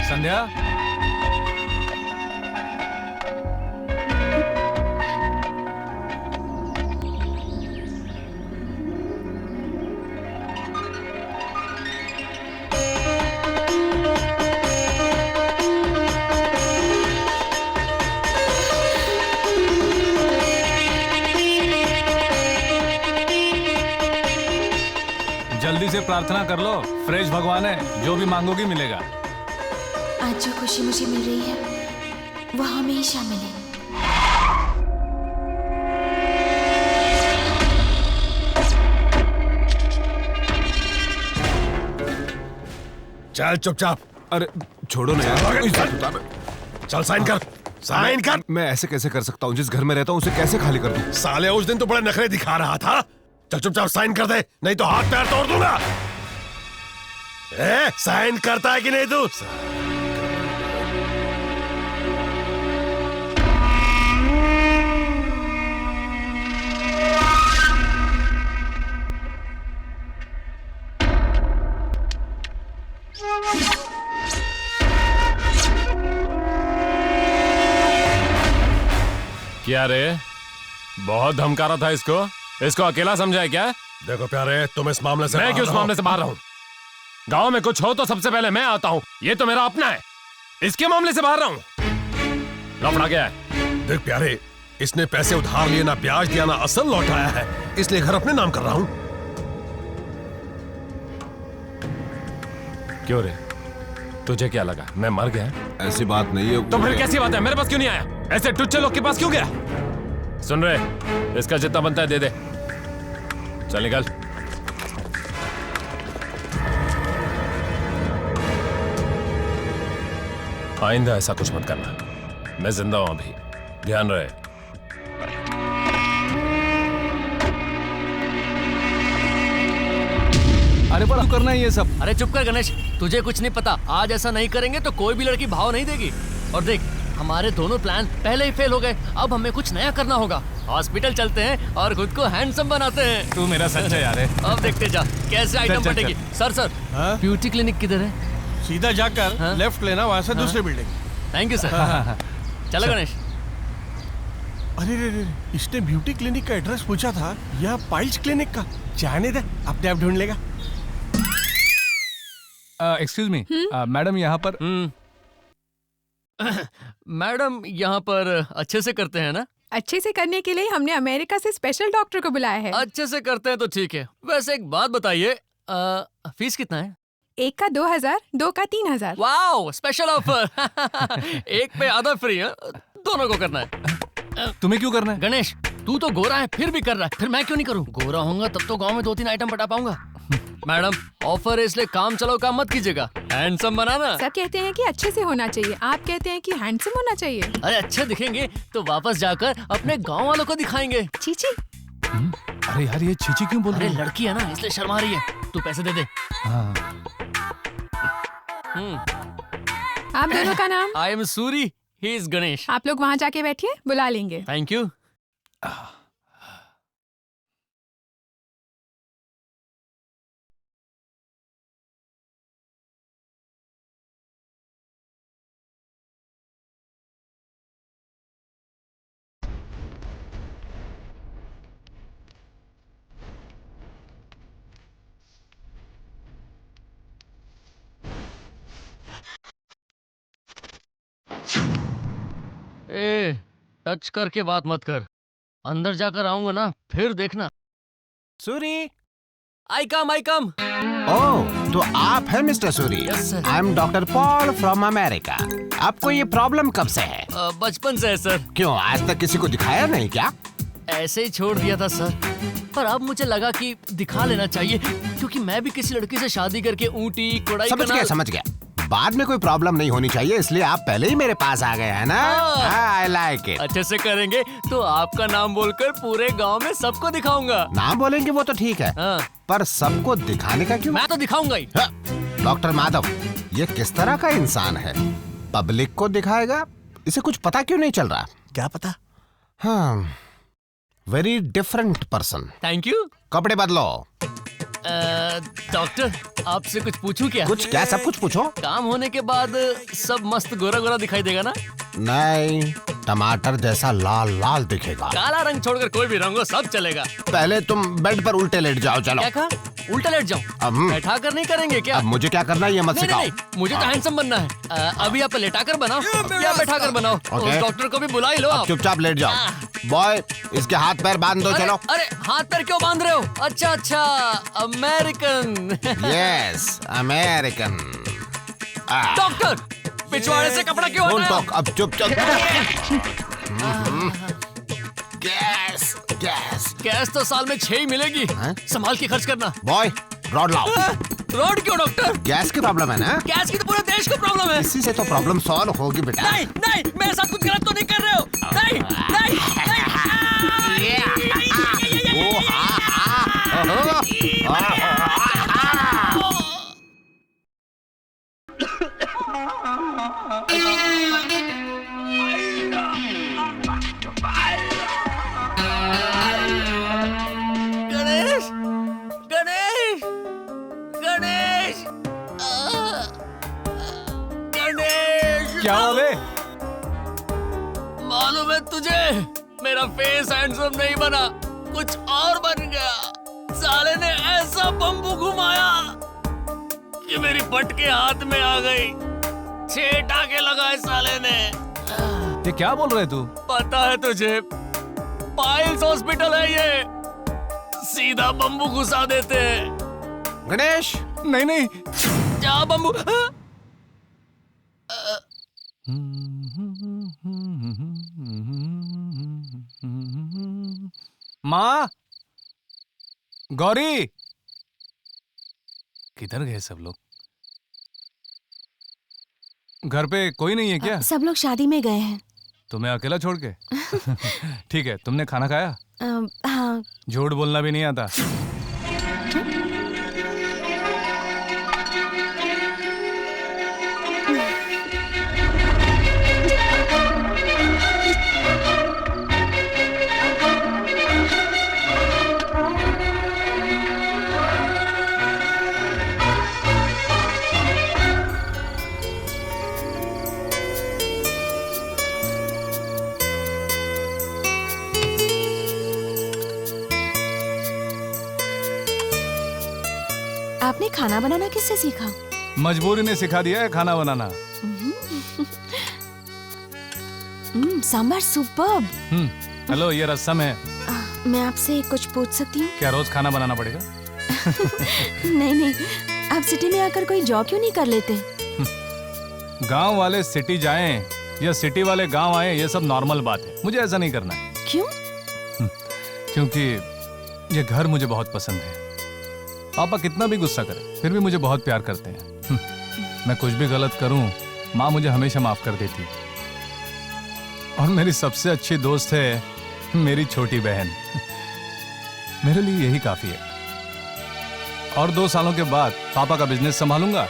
संध्या, जल्दी से प्रार्थना कर लो, फ्रेश भगवान है, जो भी मांगोगी मिलेगा। आज जो खुशी मुझे मिल रही है वो हमेशा मिले। चल चुपचाप। अरे छोड़ो ना यार। चल साइन कर, साइन कर। मैं ऐसे कैसे कर सकता हूँ? जिस घर में रहता हूँ उसे कैसे खाली कर दूँ? साले उस दिन तो बड़े नखरे दिखा रहा था। चल चुपचाप साइन कर दे, नहीं तो हाथ पैर तोड़ दूंगा। साइन करता है कि नहीं तू? क्या रे, बहुत धमका रहा था इसको? इसको अकेला समझा है क्या? देखो प्यारे, तुम इस मामले से मैं क्यों इस मामले से बाहर रहूं? गांव में कुछ हो तो सबसे पहले मैं आता हूं। ये तो मेरा अपना है, इसके मामले से बाहर रहूं? लफड़ा क्या है? देख प्यारे, इसने पैसे उधार लिए, ना ब्याज दिया ना असल लौटाया है, इसलिए घर अपने नाम कर रहा हूं। क्यों रे, तुझे क्या लगा मैं मर गया? ऐसी बात नहीं है। तो फिर कैसी बात है? मेरे पास क्यों नहीं आया? ऐसे टुच्चे लोग के पास क्यों गया? सुन रहे, इसका जितना बनता है दे दे। चल निकल। आइंदा ऐसा कुछ मत करना। मैं जिंदा हूं अभी, ध्यान रहे। अरे पर करना है ये सब। अरे चुप कर गणेश, तुझे कुछ नहीं पता। आज ऐसा नहीं करेंगे तो कोई भी लड़की भाव नहीं देगी। और देख, हमारे दोनों प्लान पहले ही फेल हो गए। अब हमें कुछ नया करना होगा। हॉस्पिटल चलते हैं और खुद को हैंडसम बनाते हैं। तू मेरा सच्चा यार है। अब देखते जा कैसे आइटम बटेगी। सर सर, ब्यूटी क्लिनिक किधर है? सीधा जाकर लेफ्ट लेना, वहां से दूसरी बिल्डिंग। Thank you sir. चलो गणेश। अरे रे, इसने ब्यूटी क्लिनिक का एड्रेस पूछा था, यह पाइल्स क्लिनिक का। जाने दे, अपने आप ढूंढ लेगा। एक्सक्यूज मी मैडम, यहाँ पर मैडम यहाँ पर अच्छे से करते हैं ना? अच्छे से करने के लिए हमने अमेरिका से स्पेशल डॉक्टर को बुलाया है। अच्छे से करते हैं तो ठीक है। वैसे एक बात बताइए, फीस कितना है? एक का 2000, 2 का 3000। Wow, special offer. एक पे आधा फ्री है, दोनों को करना है। तुम्हें क्यों करना है? गणेश, तू तो गोरा है फिर भी कर रहा है, फिर मैं क्यों नहीं करूं? गोरा होऊंगा तब तो गांव में 2-3 आइटम बटा पाऊंगा। मैडम, ऑफर है इसलिए काम चलाओ काम मत कीजिएगा। हैंडसम बनाना। सब कहते हैं कि अच्छे से होना चाहिए, आप कहते हैं कि हैंडसम होना चाहिए। अरे अच्छे दिखेंगे तो वापस जाकर अपने गांव वालों को दिखाएंगे। चीची। अरे यार, ये चीची क्यों बोल रही है? अरे लड़की है ना, इसलिए शर्मा रही है। तू पैसे दे दे। आप दोनों का नाम? I am Suri, he is Ganesh. आप लोग वहाँ जाके बैठिए, बुला लेंगे। Thank you. ए, टच करके बात मत कर। अंदर जाकर आऊंगा ना, फिर देखना। सूरी, आई कम। ओह, तो आप हैं mister Suri? I am doctor Paul from America. आपको ये प्रॉब्लम कब से है? बचपन से है सर। क्यों, आज तक किसी को दिखाया नहीं क्या? ऐसे ही छोड़ दिया था सर, पर अब मुझे लगा कि दिखा लेना चाहिए, क्योंकि मैं भी किसी लड़की से शादी करके ऊटी कोडाई समझ गया। बाद में कोई प्रॉब्लम नहीं होनी चाहिए, इसलिए आप पहले ही मेरे पास आ गए हैं ना। I like it. अच्छे से करेंगे तो आपका नाम बोलकर पूरे गांव में सबको दिखाऊंगा। नाम बोलेंगे वो तो ठीक है, पर सबको दिखाने का क्यों? मैं तो दिखाऊंगा ही। डॉक्टर माधव, ये किस तरह का इंसान है? पब्लिक को दिखाएगा? इसे कुछ पता क्यों नहीं चल रहा? क्या पता? हाँ, very different person. Thank you. कपड़े बदलो। डॉक्टर, आपसे कुछ पूछूं क्या? कुछ क्या? सब कुछ पूछो। काम होने के बाद सब मस्त गोरा गोरा दिखाई देगा ना? नहीं, टमाटर जैसा लाल लाल दिखेगा। काला रंग छोड़कर कोई भी रंग हो, सब चलेगा। पहले तुम बेड पर उल्टे लेट जाओ। चलो। क्या कहा? उल्टा लेट जाओ? बैठा कर नहीं करेंगे क्या? अब मुझे क्या करना है ये मत सिखाओ। नहीं, मुझे तो हैंडसम बनना है। अभी आप लेटा कर बनाओ या बैठा कर बनाओ। उस डॉक्टर को भी बुला ही लो आप। चुपचाप लेट जाओ। बॉय, इसके हाथ पैर बांध दो। चलो। अरे हाथ पैर क्यों बांध रहे हो? अच्छा, अमेरिकन। Yes, American. डॉक्टर, पिछवाड़े से कपड़ा क्यों Don't हटाया? talk, अब चुप। गैस गैस गैस तो साल में 6 ही मिलेगी। संभाल के खर्च करना। बॉय रॉड लाओ। रोड क्यों डॉक्टर? गैस की प्रॉब्लम है ना? गैस की तो पूरे देश को प्रॉब्लम है। इसी से तो प्रॉब्लम सॉल्व होगी बेटा। नहीं नहीं, मेरे साथ कुछ गलत तो नहीं कर रहे हो। नहीं नहीं गणेश गणेश गणेश गणेश। क्या हुआ बे? मालूम है तुझे, मेरा फेस हैंडसम नहीं बना, कुछ और बन गया। साले ने ऐसा बम्बू घुमाया कि मेरी पटके हाथ में आ गई। 6 टाके लगाए साले ने। ये क्या बोल रहे तू? पता है तुझे, पाइल्स हॉस्पिटल है ये, सीधा बम्बू घुसा देते हैं। गणेश नहीं नहीं, क्या बम्बू? माँ, गौरी, किधर गए सब लोग? घर पे कोई नहीं है क्या? सब लोग शादी में गए हैं। तुम्हें अकेला छोड़ के? ठीक है, तुमने खाना खाया? हाँ। झूठ बोलना भी नहीं आता। आपने खाना बनाना किससे सीखा? मजबूरी ने सिखा दिया है खाना बनाना। सांभर सुपर्ब। हेलो, ये रसम है। मैं आपसे कुछ पूछ सकती हूँ? क्या रोज खाना बनाना पड़ेगा? नहीं नहीं, आप सिटी में आकर कोई जॉब क्यों नहीं कर लेते? गांव वाले सिटी जाएं या सिटी वाले गांव आए, ये सब नॉर्मल बात है। मुझे ऐसा नहीं करना है। क्यों? क्योंकि ये घर मुझे बहुत पसंद है। पापा कितना भी गुस्सा करे, फिर भी मुझे बहुत प्यार करते हैं। मैं कुछ भी गलत करूं, माँ मुझे हमेशा माफ कर देती। और मेरी सबसे अच्छी दोस्त है मेरी छोटी बहन। मेरे लिए यही काफी है। और 2 सालों के बाद पापा का बिजनेस संभालूंगा,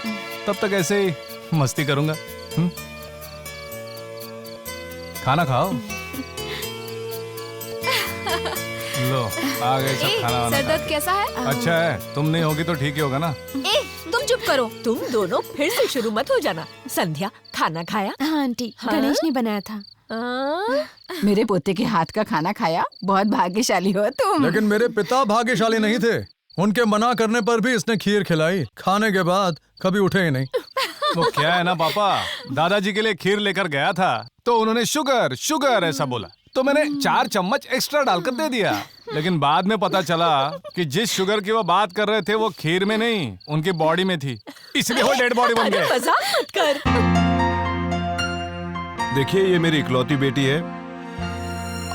तब तक ऐसे ही मस्ती करूंगा। खाना खाओ। लो, आ गए सब खाना वाना। सर दर्द कैसा है? अच्छा है, तुम नहीं होगी तो ठीक ही होगा ना। ए, तुम चुप करो। तुम दोनों फिर से शुरू मत हो जाना। संध्या, खाना खाया? हाँ आंटी, गणेश ने बनाया था। मेरे पोते के हाथ का खाना खाया? बहुत भाग्यशाली हो तुम। लेकिन मेरे पिता भाग्यशाली नहीं थे। उनके मना करने पर भी इसने खीर खिलाई। खाने के बाद कभी उठे ही नहीं। वो क्या है ना पापा, दादाजी के लिए खीर लेकर गया था तो उन्होंने शुगर शुगर ऐसा बोला, तो मैंने 4 चम्मच एक्स्ट्रा डालकर दे दिया। लेकिन बाद में पता चला कि जिस शुगर की वो बात कर रहे थे वो खीर में नहीं, उनकी बॉडी में थी, इसलिए वो डेड बॉडी बन गए। मजाक मत कर। देखिए, ये मेरी इकलौती बेटी है।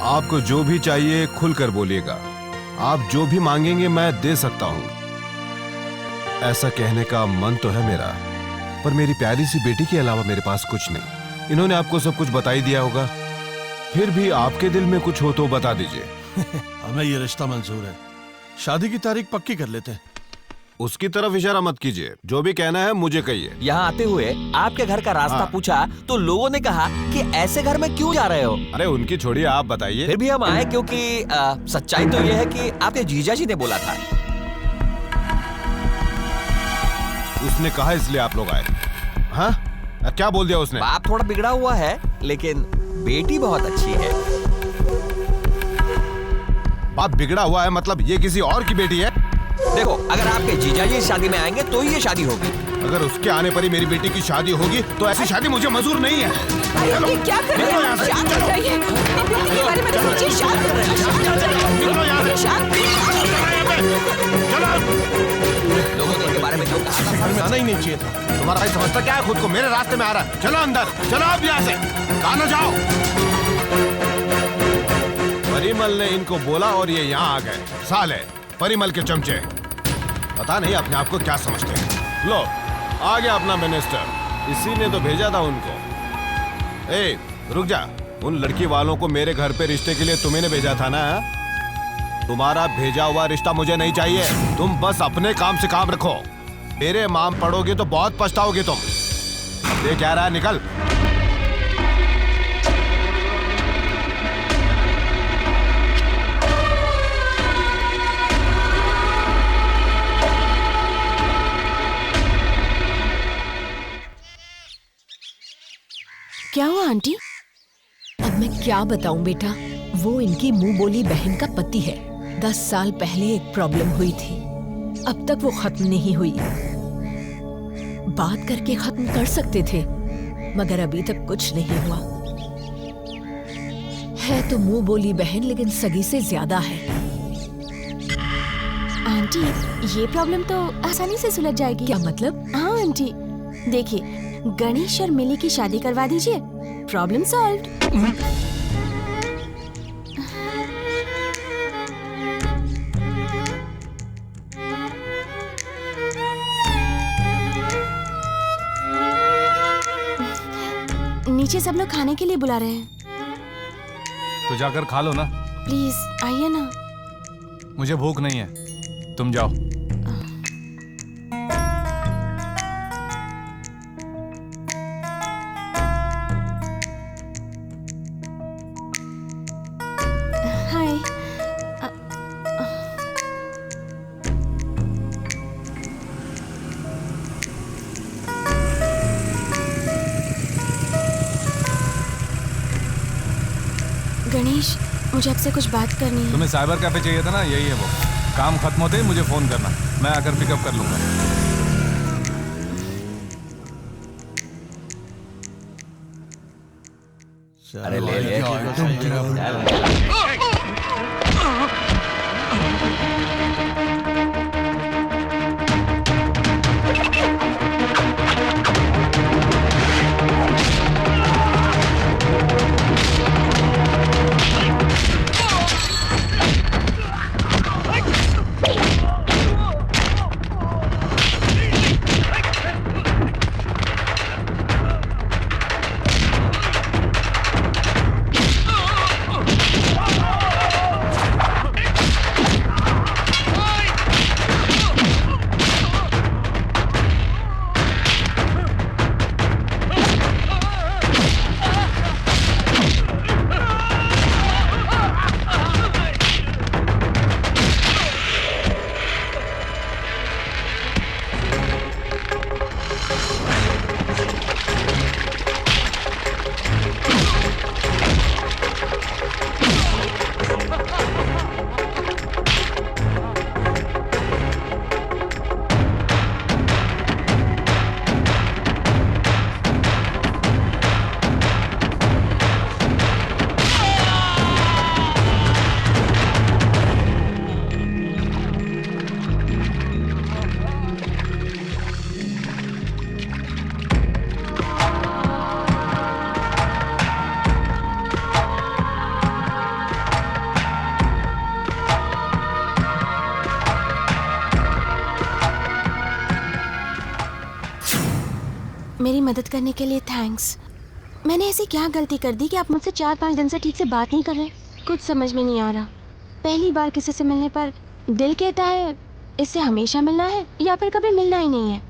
आपको जो भी चाहिए खुलकर बोलिएगा। आप जो भी मांगेंगे मैं दे सकता हूँ। ऐसा कहने का मन तो है मेरा, पर मेरी प्यारी सी बेटी के अलावा मेरे पास कुछ नहीं। इन्होंने आपको सब कुछ बता ही दिया होगा। फिर भी आपके दिल में कुछ हो तो बता दीजिए। हमें ये रिश्ता मंजूर है। शादी की तारीख पक्की कर लेते हैं। उसकी तरफ इशारा मत कीजिए। जो भी कहना है मुझे कहिए। यहाँ आते हुए आपके घर का रास्ता पूछा तो लोगों ने कहा कि ऐसे घर में क्यों जा रहे हो? अरे उनकी छोड़िए, आप बताइए। फिर भी हम आए क्योंकि सच्चाई तो ये है कि आपके जीजा जी ने बोला था। उसने कहा इसलिए आप लोग आए। हाँ, क्या बोल दिया उसने? बाप थोड़ा बिगड़ा हुआ है, लेकिन बेटी बहुत अच्छी है। बाप बिगड़ा हुआ है मतलब ये किसी और की बेटी है? देखो, अगर आपके जीजा जी इस शादी में आएंगे तो ही ये शादी होगी। अगर उसके आने पर ही मेरी बेटी की शादी होगी तो ऐसी शादी मुझे मंजूर नहीं है। ये क्या कर रहे हो? शांत हो जाइए। बेटी के बारे में तो सोचिए। शांत हो चलो। लोगों ने इनके बारे में जो कहा था आना ही नहीं चाहिए चाहिए था। तुम्हारा भाई समझता क्या है खुद को? मेरे रास्ते में आ रहा है। चलो अंदर, चलो अब यहाँ से, कहाँ ना जाओ। परिमल ने इनको बोला और ये यहाँ आ गए। साले परिमल के चमचे, पता नहीं अपने आप को क्या समझते हैं। लो आ गया अपना मिनिस्टर, इसी ने तो भेजा था उनको। ए रुक जा, उन लड़की वालों को मेरे घर पे रिश्ते के लिए तुम्ही ने भेजा था ना? तुम्हारा भेजा हुआ रिश्ता मुझे नहीं चाहिए। तुम बस अपने काम से काम रखो। मेरे माम पड़ोगे तो बहुत पछताओगे तुम। ये क्या रहा है, निकल। क्या हुआ आंटी? अब मैं क्या बताऊं बेटा, वो इनकी मुंह बोली बहन का पति है। 10 साल पहले एक प्रॉब्लम हुई थी, अब तक वो खत्म नहीं हुई। बात करके खत्म कर सकते थे, मगर अभी तक कुछ नहीं हुआ। है तो मुंह बोली बहन, लेकिन सगी से ज्यादा है। आंटी ये प्रॉब्लम तो आसानी से सुलझ जाएगी। क्या मतलब? हाँ आंटी देखिए, गणेश और मिली की शादी करवा दीजिए, प्रॉब्लम सॉल्व्ड। नीचे सब लोग खाने के लिए बुला रहे हैं। तो जाकर खा लो ना। प्लीज आइए ना। मुझे भूख नहीं है, तुम जाओ। हाय। गणेश, मुझे आपसे कुछ बात करनी है। तुम्हें साइबर कैफे चाहिए था ना, यही है वो। काम खत्म होते ही मुझे फोन करना, मैं आकर पिकअप कर लूंगा। अरे ले ले। मेरी मदद करने के लिए थैंक्स। मैंने ऐसी क्या गलती कर दी कि आप मुझसे 4-5 दिन से ठीक से बात नहीं कर रहे? कुछ समझ में नहीं आ रहा। पहली बार किसी से मिलने पर दिल कहता है इससे हमेशा मिलना है या फिर कभी मिलना ही नहीं है,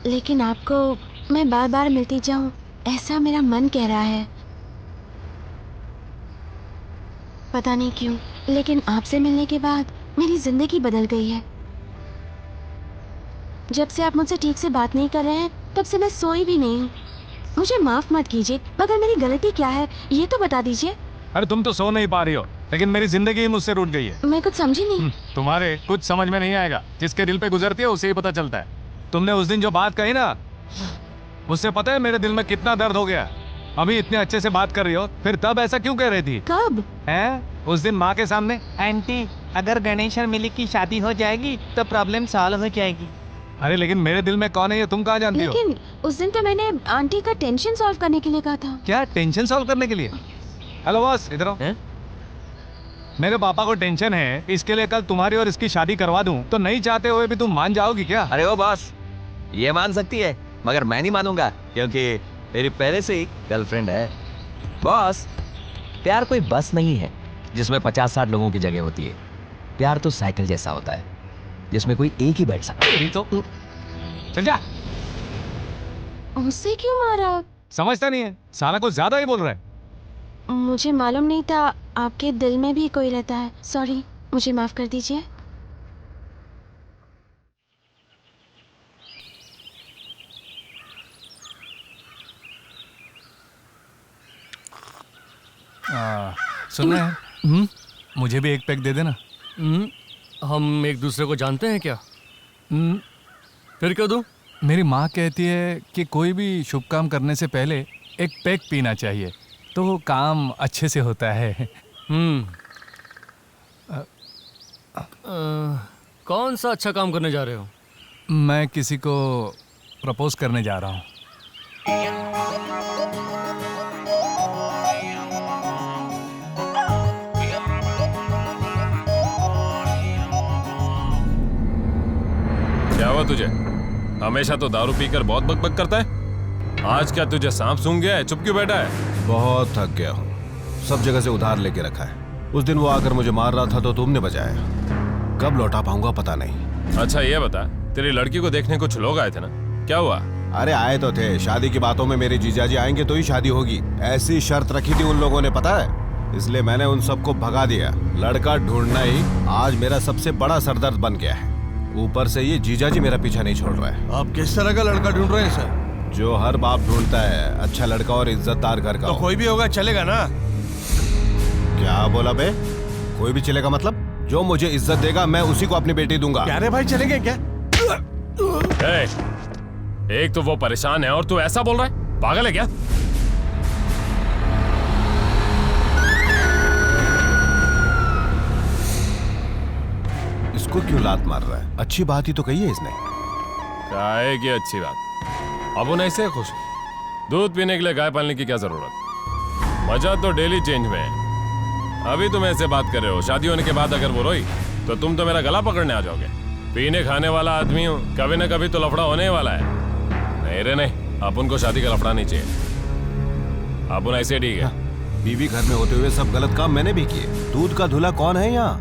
लेकिन आपको मैं बार बार मिलती जाऊं ऐसा मेरा मन कह रहा है। पता नहीं क्यों, लेकिन आपसे मिलने के बाद मेरी जिंदगी बदल गई है। जब से आप मुझसे ठीक से बात नहीं कर रहे हैं तब से मैं सोई भी नहीं हूँ। मुझे माफ मत कीजिए, मगर मेरी गलती क्या है ये तो बता दीजिए। अरे तुम तो सो नहीं पा रही हो, लेकिन मेरी जिंदगी ही मुझसे रूठ गई है। मैं कुछ समझी नहीं। तुम्हारे कुछ समझ में नहीं आएगा, जिसके दिल पे गुजरती है उसे ही पता चलता है। तुमने उस दिन जो बात कही ना, उससे पता है मेरे दिल में कितना दर्द हो गया। अभी इतने अच्छे से बात कर रही हो, फिर तब ऐसा क्यों कह रही थी? कब? हैं? उस दिन माँ के सामने। आंटी, अगर गणेश और मिली की शादी हो जाएगी तो प्रॉब्लम सॉल्व हो जाएगी। अरे लेकिन मेरे दिल में कौन है ये तुम कहाँ जानती हो? लेकिन उस दिन तो मैंने आंटी का टेंशन सॉल्व करने के लिए कहा था। क्या टेंशन सॉल्व करने के लिए? हेलो बॉस, इधर आओ। मेरे पापा को टेंशन है, इसके लिए कल तुम्हारी और इसकी शादी करवा दूं, तो नहीं चाहते हुए भी तुम मान जाओगी क्या? अरे ओ बॉस, ये मान सकती है मगर मैं नहीं मानूंगा, क्योंकि मेरी पहले से ही गर्लफ्रेंड है। बॉस, प्यार कोई बस नहीं है जिसमें 50-60 लोगों की जगह होती है। प्यार तो साइकिल जैसा होता है जिसमें कोई एक ही बैठ सकता है। तो चल जा। उससे क्यों मारा? समझता नहीं है, साला कुछ ज्यादा ही बोल रहा है। मुझे मालूम नहीं था आपके दिल में भी कोई रहता है। सॉरी, मुझे माफ कर दीजिए। सुन रहे हैं? मुझे भी एक पैक दे देना। हम एक दूसरे को जानते हैं क्या? फिर क्यों दूं? मेरी माँ कहती है कि कोई भी शुभ काम करने से पहले एक पैक पीना चाहिए, तो वो काम अच्छे से होता है। कौन सा अच्छा काम करने जा रहे हो? मैं किसी को प्रपोज करने जा रहा हूँ। क्या हुआ तुझे? हमेशा तो दारू पीकर बहुत बकबक करता है। आज क्या तुझे सांप सूंघ गया है? चुप क्यों बैठा है? बहुत थक गया हूँ, सब जगह से उधार लेके रखा है। उस दिन वो आकर मुझे मार रहा था तो तुमने बचाया। कब लौटा पाऊंगा पता नहीं। अच्छा ये बता, तेरी लड़की को देखने कुछ लोग आए थे ना, क्या हुआ? अरे आए तो थे, शादी की बातों में मेरे जीजाजी आएंगे तो ही शादी होगी, ऐसी शर्त रखी थी उन लोगों ने, पता है। इसलिए मैंने उन सबको भगा दिया। लड़का ढूंढना ही आज मेरा सबसे बड़ा सरदर्द बन गया है। ऊपर से ये जीजाजी मेरा पीछा नहीं छोड़ रहा है। आप किस तरह का लड़का ढूंढ रहे हैं सर? जो हर बाप ढूंढता है, अच्छा लड़का और इज्जतदार घर का। तो कोई भी होगा चलेगा ना? क्या बोला बे? कोई भी चलेगा मतलब? जो मुझे इज्जत देगा मैं उसी को अपनी बेटी दूंगा। क्या रे भाई, चलेंगे क्या? एक तो वो परेशान है और तू ऐसा बोल रहा है? पागल है क्या? इसको क्यों लात मार रहा है? अच्छी बात ही तो कही है इसने। काहे की अच्छी बात? अब उन्हें ऐसे खुश, दूध पीने के लिए गाय पालने की क्या जरूरत? मजा तो डेली चेंज में है। अभी तुम ऐसे बात कर रहे हो, शादी होने के बाद अगर वो रोई तो तुम तो मेरा गला पकड़ने आ जाओगे। पीने खाने वाला आदमी हूँ, कभी ना कभी तो लफड़ा होने वाला है। नहीं रे नहीं, अपन को शादी का लफड़ा नहीं चाहिए। अपन ऐसे ठीक है। बीवी घर में होते हुए सब गलत काम मैंने भी किए। दूध का धुला कौन है यहाँ?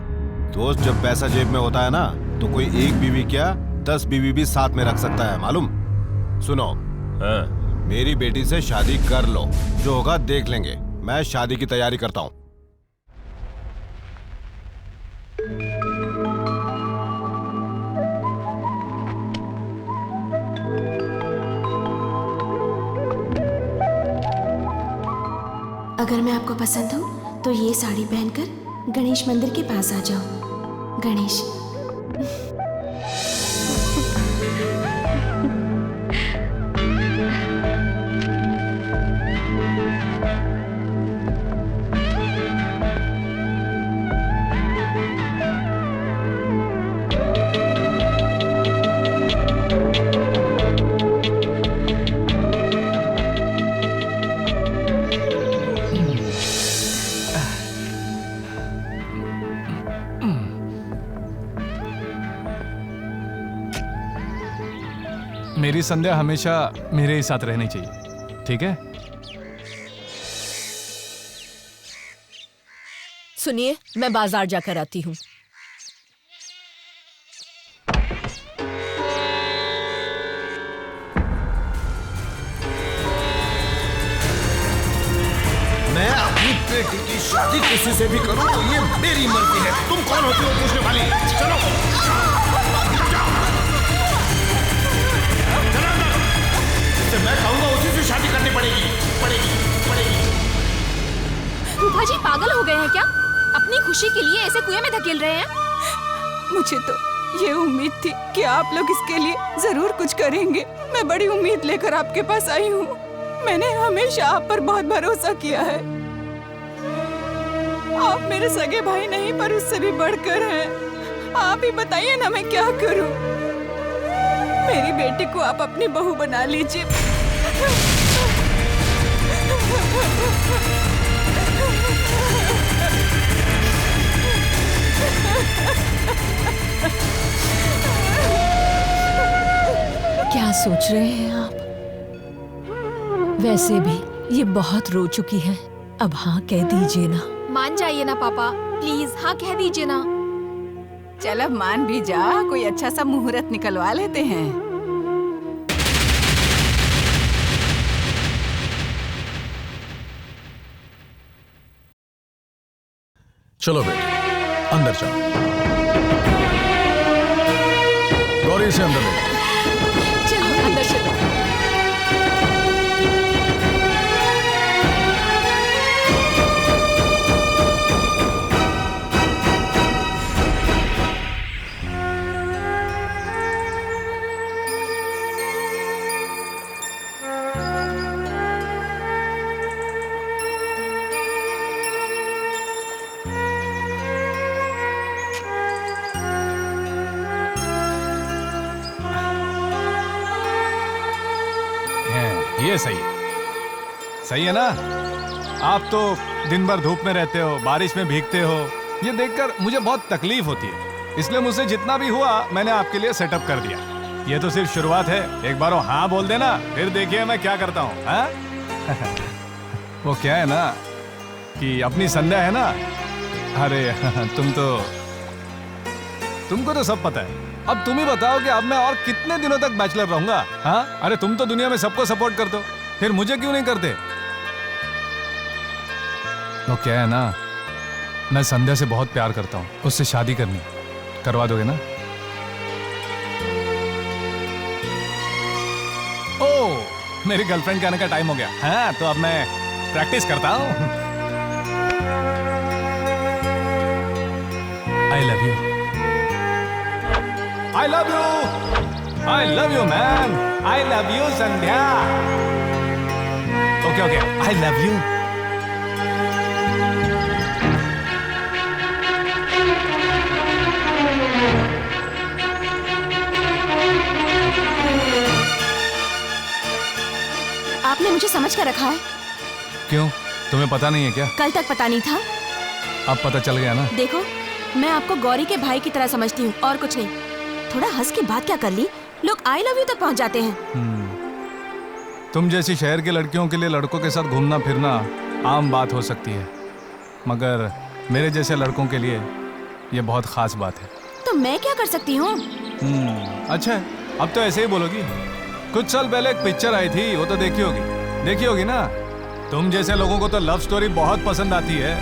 दोस्त, जब पैसा जेब में होता है ना तो कोई एक बीवी क्या 10 बीवी भी साथ में रख सकता है, मालूम? सुनो, मेरी बेटी से शादी कर लो, जो होगा देख लेंगे। मैं शादी की तैयारी करता हूँ। अगर मैं आपको पसंद हूँ तो ये साड़ी पहनकर गणेश मंदिर के पास आ जाओ। गणेश। मेरी संध्या हमेशा मेरे ही साथ रहनी चाहिए, ठीक है? सुनिए, मैं बाजार जाकर आती हूँ। मैं अपनी बेटी की शादी किसी से भी करूं तो ये मेरी मर्जी है। तुम कौन होती हो पूछने वाली? चलो मैं कहूंगा उसी से शादी करनी पड़ेगी। फूफा जी पागल हो गए हैं क्या? अपनी खुशी के लिए ऐसे कुएं में धकेल रहे हैं? मुझे तो ये उम्मीद थी कि आप लोग इसके लिए जरूर कुछ करेंगे। मैं बड़ी उम्मीद लेकर आपके पास आई हूँ। मैंने हमेशा आप पर बहुत भरोसा किया है। आप मेरे सगे भाई नहीं पर उससे भी बढ़कर हैं। आप ही बताइए ना मैं क्या करूँ? मेरी बेटी को आप अपनी बहू बना लीजिए। क्या सोच रहे हैं आप? वैसे भी ये बहुत रो चुकी है, अब हाँ कह दीजिए ना। मान जाइए ना पापा, प्लीज हाँ कह दीजिए ना। चल अब मान भी जा, कोई अच्छा सा मुहूर्त निकलवा लेते हैं। चलो बेटे अंदर चलो। गौरी से अंदर ले। चलो अंदर चलो। ये सही है ना? आप तो दिन भर धूप में रहते हो, बारिश में भीगते हो, ये देखकर मुझे बहुत तकलीफ होती है। इसलिए मुझसे जितना भी हुआ मैंने आपके लिए सेटअप कर दिया। ये तो सिर्फ शुरुआत है, एक बार वो हाँ बोल देना, फिर देखिए मैं क्या करता हूँ। हाँ? वो क्या है ना कि अपनी संध्या है ना, अरे तुमको तो सब पता है। अब तुम ही बताओ कि अब मैं और कितने दिनों तक बैचलर रहूंगा? हाँ? अरे तुम तो दुनिया में सबको सपोर्ट करते हो, फिर मुझे क्यों नहीं करते? तो क्या है ना, मैं संध्या से बहुत प्यार करता हूँ, उससे शादी करनी, करवा दोगे ना? ओह, मेरी गर्लफ्रेंड के आने का टाइम हो गया। हाँ, तो अब मैं प्रैक्टिस करता हूँ। I love you. I love you! I love you, man! I love you, Sandhya! Okay, I love you. आपने मुझे समझ कर रखा है? क्यों? तुम्हें पता नहीं है क्या? कल तक पता नहीं था। अब पता चल गया ना? देखो, मैं आपको गौरी के भाई की तरह समझती हूँ और कुछ नहीं। थोड़ा हंस के बात क्या कर ली, लोग आई लव यू तक पहुँच जाते हैं। तुम जैसी शहर की लड़कियों के लिए लड़कों के साथ घूमना फिरना आम बात हो सकती है, मगर मेरे जैसे लड़कों के लिए ये बहुत खास बात है। तो मैं क्या कर सकती हूँ? अच्छा है, अब तो ऐसे ही बोलोगी। कुछ साल पहले एक पिक्चर आई थी, वो तो देखी होगी ना? तुम जैसे लोगों को तो लव स्टोरी बहुत पसंद आती है।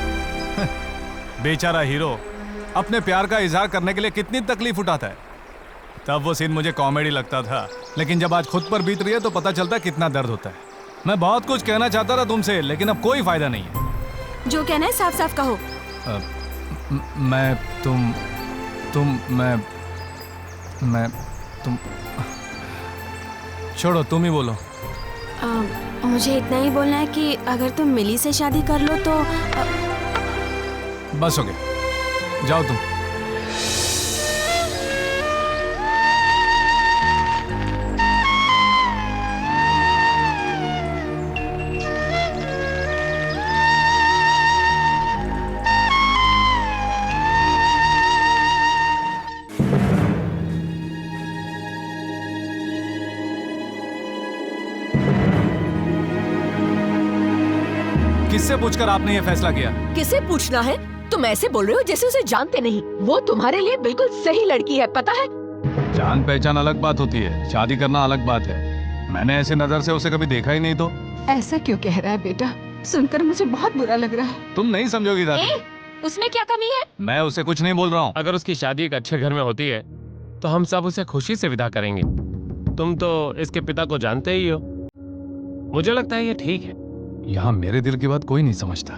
बेचारा हीरो अपने प्यार का इजहार करने के लिए कितनी तकलीफ उठाता है। तब वो सीन मुझे कॉमेडी लगता था, लेकिन जब आज खुद पर बीत रही है तो पता चलता है कितना दर्द होता है। मैं बहुत कुछ कहना चाहता था तुमसे, लेकिन अब कोई फायदा नहीं है। जो कहना है साफ साफ कहो। तुम छोड़ो, तुम ही बोलो। मुझे इतना ही बोलना है कि अगर तुम मिली से शादी कर लो तो बस हो गया, जाओ तुम। किससे पूछकर आपने ये फैसला किया? किसे पूछना है? तुम ऐसे बोल रहे हो जैसे उसे जानते नहीं। वो तुम्हारे लिए बिल्कुल सही लड़की है, पता है? जान पहचान अलग बात होती है, शादी करना अलग बात है। मैंने ऐसे नजर से उसे कभी देखा ही नहीं। तो ऐसा क्यों कह रहा है बेटा? सुनकर मुझे बहुत बुरा लग रहा है। तुम नहीं समझोगी दादी। उसमें क्या कमी है? मैं उसे कुछ नहीं बोल रहा हूँ। अगर उसकी शादी एक अच्छे घर में होती है तो हम सब उसे खुशी से विदा करेंगे। तुम तो इसके पिता को जानते ही हो, मुझे लगता है ये ठीक है। यहाँ मेरे दिल की बात कोई नहीं समझता।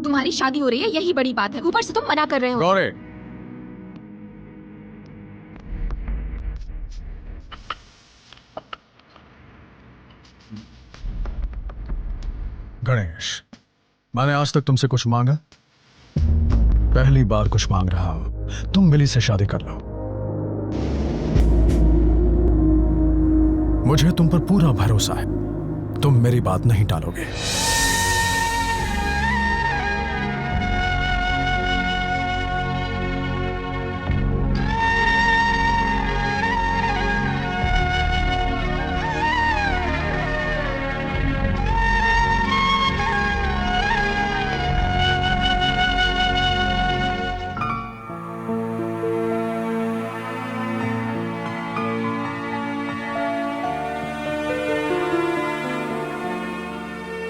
तुम्हारी शादी हो रही है, यही बड़ी बात है, ऊपर से तुम मना कर रहे हो। गौरी, गणेश, मैंने आज तक तुमसे कुछ मांगा? पहली बार कुछ मांग रहा हूं। तुम मिली से शादी कर लो। मुझे तुम पर पूरा भरोसा है, तुम मेरी बात नहीं टालोगे।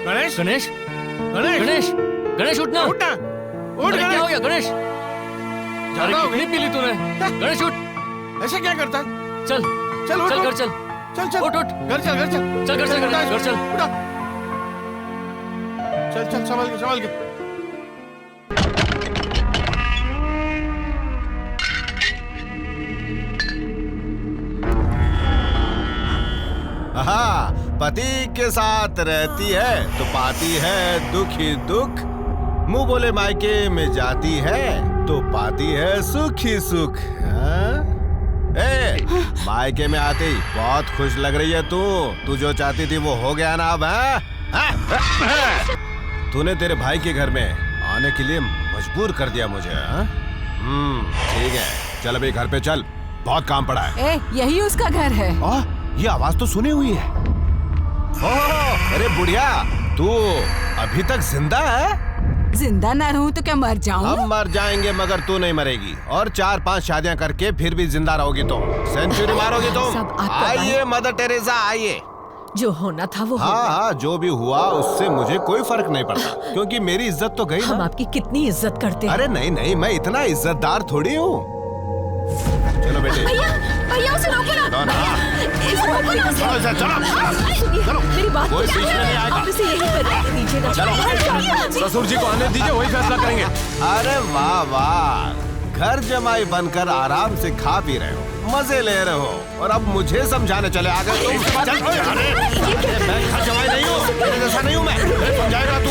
गणेश गणेश गणेश गणेश गणेश उठना उठना उठ अरे, गणेश। क्या हो गया गणेश? ज्यादा हो कितनी गई। पी ली तूने? गणेश उठ। ऐसे क्या करता? चल चल उठ चल उठ। घर चल चल चल उठ उठ घर चल घर चल चल घर चल गणेश, घर चल। उठा चल चल संभाल के संभाल के। हाँ, पति के साथ रहती है तो पाती है दुख ही दुख, मुंह बोले मायके में जाती है तो पाती है सुख ही सुख। हाँ? ए, मायके में आते ही बहुत खुश लग रही है तू जो चाहती थी वो हो गया ना अब? हाँ? तूने तेरे भाई के घर में आने के लिए मजबूर कर दिया मुझे। हाँ? ठीक है, चल अभी घर पे चल, बहुत काम पड़ा है। यही उसका घर है। ये आवाज तो सुनी हुई है। ओह, अरे बुढ़िया, तू अभी तक जिंदा है? जिंदा ना रहूं तो क्या मर जाऊं? अब मर जाएंगे मगर तू नहीं मरेगी, और 4-5 शादियां करके फिर भी जिंदा रहोगी तुम, सेंचुरी मारोगी तुम। सब आपका आइए मदर टेरेसा आइए। जो होना था वो हो हाँ गया। हाँ, जो भी हुआ उससे मुझे कोई फर्क नहीं पड़ता, क्योंकि मेरी इज्जत तो गई हम ना। आपकी कितनी इज्जत करते हैं। अरे नहीं नहीं, मैं इतना इज्जतदार थोड़ी हूँ। चलो बेटे। भैया उसे रोको ना। चलो ना। इसे रोको ना उसे। चलो, चलो। सुनिए, चलो। मेरी बात कोई तो बीच में नहीं आएगा। आप इसे यहीं पर रहने दीजिए ना। चलो। ससुर जी को आने दीजिए, वही फैसला करेंगे। अरे वाह वाह, घर जमाई बनकर आराम से खा पी रहे हो, मजे ले रहे हो, और अब मुझे समझाने चले आ गए तुम। चल, अरे, मैं घर जमाई नहीं हूँ, तेरे जैसा नहीं हूँ मैं। समझाएगा तू?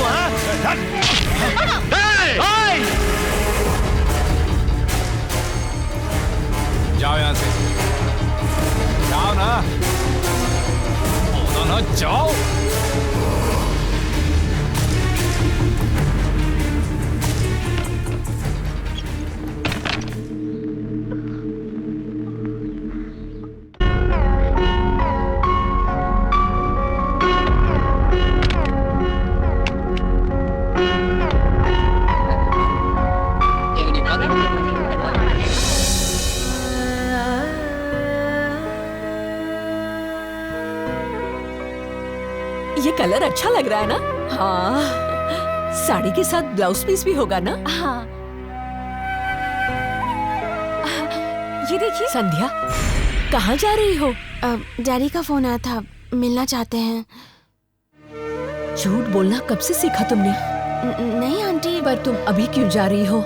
जाओ यहाँ से, जाओ ना, बोलो ना, जाओ। ये कलर अच्छा लग रहा है ना? हाँ, साड़ी के साथ ब्लाउज पीस भी होगा ना? हाँ। ये देखिए। संध्या, कहाँ जा रही हो? डैडी का फोन आया था, मिलना चाहते हैं। झूठ बोलना कब से सीखा तुमने? नहीं आंटी। पर तुम अभी क्यों जा रही हो?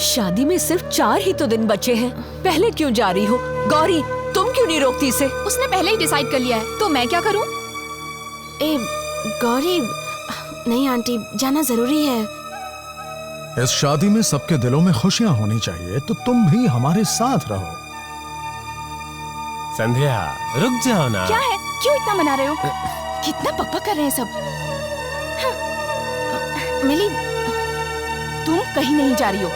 शादी में सिर्फ 4 ही तो दिन बचे हैं, पहले क्यों जा रही हो? गौरी, तुम क्यों नहीं रोकती इसे? उसने पहले ही डिसाइड कर लिया है, तो मैं क्या करूं? ए गौरी, नहीं आंटी, जाना जरूरी है। इस शादी में सबके दिलों में खुशियां होनी चाहिए, तो तुम भी हमारे साथ रहो। संध्या, रुक जाओ ना। क्या है? क्यों इतना मना रहे हो? कितना बकबक कर रहे हैं सब। हाँ। मिली, तुम कहीं नहीं जा रही हो।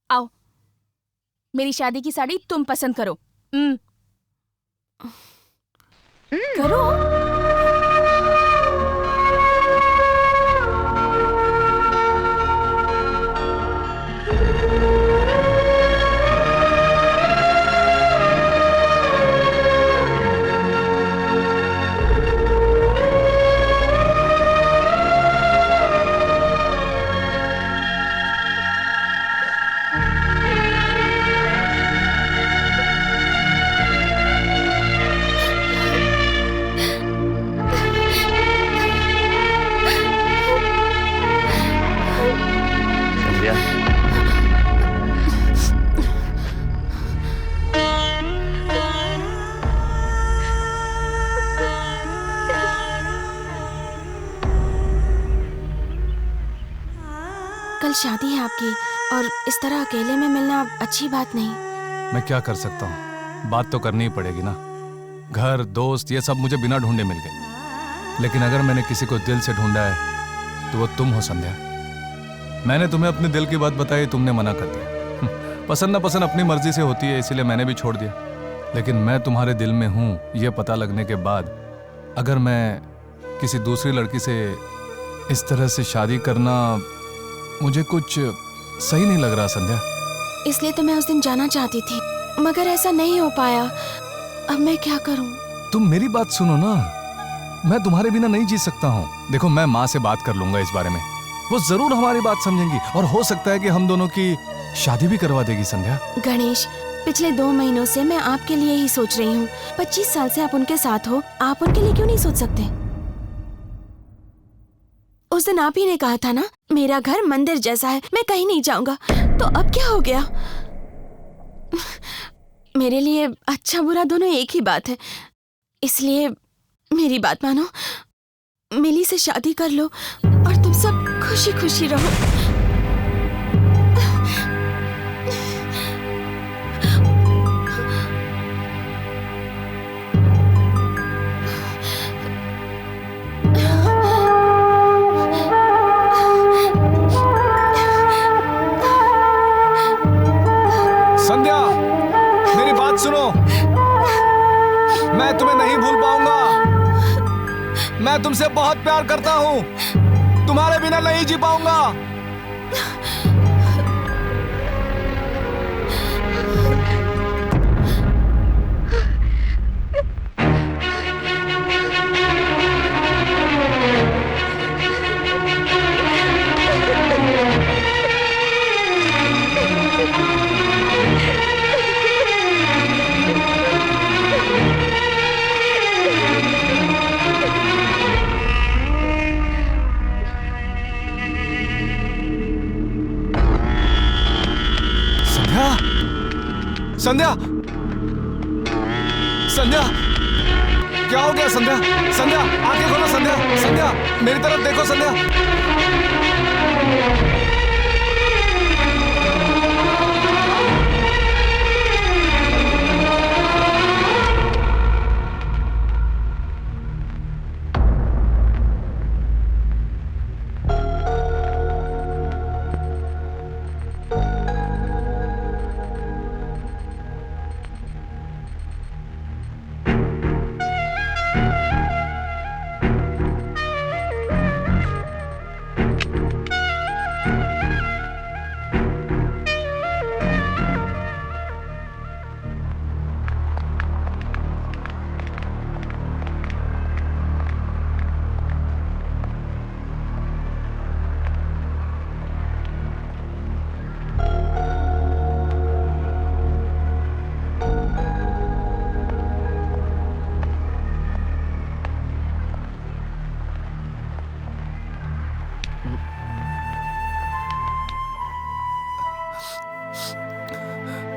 आओ, मेरी शादी की साड़ी तुम पसंद करो। करो। कल शादी है आपकी और इस तरह अकेले में मिलना अच्छी बात नहीं। मैं क्या कर सकता हूँ, बात तो करनी ही पड़ेगी ना। घर, दोस्त, ये सब मुझे बिना ढूंढे मिल गए, लेकिन अगर मैंने किसी को दिल से ढूंढा है तो वो तुम हो संध्या। मैंने तुम्हें अपने दिल की बात बताई, तुमने मना कर दिया। पसंद ना पसंद अपनी मर्जी से होती है, इसीलिए मैंने भी छोड़ दिया। लेकिन मैं तुम्हारे दिल में हूँ ये पता लगने के बाद अगर मैं किसी दूसरी लड़की से इस तरह से शादी करना, मुझे कुछ सही नहीं लग रहा संध्या। इसलिए तो मैं उस दिन जाना चाहती थी, मगर ऐसा नहीं हो पाया। अब मैं क्या करूं? तुम मेरी बात सुनो ना, मैं तुम्हारे बिना नहीं जी सकता हूँ। देखो, मैं माँ से बात कर लूंगा इस बारे में, वो जरूर हमारी बात समझेंगी और हो सकता है कि हम दोनों की शादी भी करवा देगी संध्या। गणेश, पिछले 2 महीनों से मैं आपके लिए ही सोच रही हूँ। 25 साल से आप उनके साथ हो, आप उनके लिए क्यों नहीं सोच सकते? उस दिन आप ही ने कहा था ना, मेरा घर मंदिर जैसा है, मैं कहीं नहीं जाऊंगा। तो अब क्या हो गया? मेरे लिए अच्छा बुरा दोनों एक ही बात है, इसलिए मेरी बात मानो, मिली से शादी कर लो और तुम सब खुशी खुशी रहो। संध्या, मेरी बात सुनो, मैं तुम्हें नहीं भूल पाऊंगा। मैं तुमसे बहुत प्यार करता हूँ, तुम्हारे बिना नहीं जी पाऊंगा। संध्या, संध्या, क्या हो गया संध्या? संध्या, आंखें खोलो संध्या। संध्या, मेरी तरफ देखो संध्या।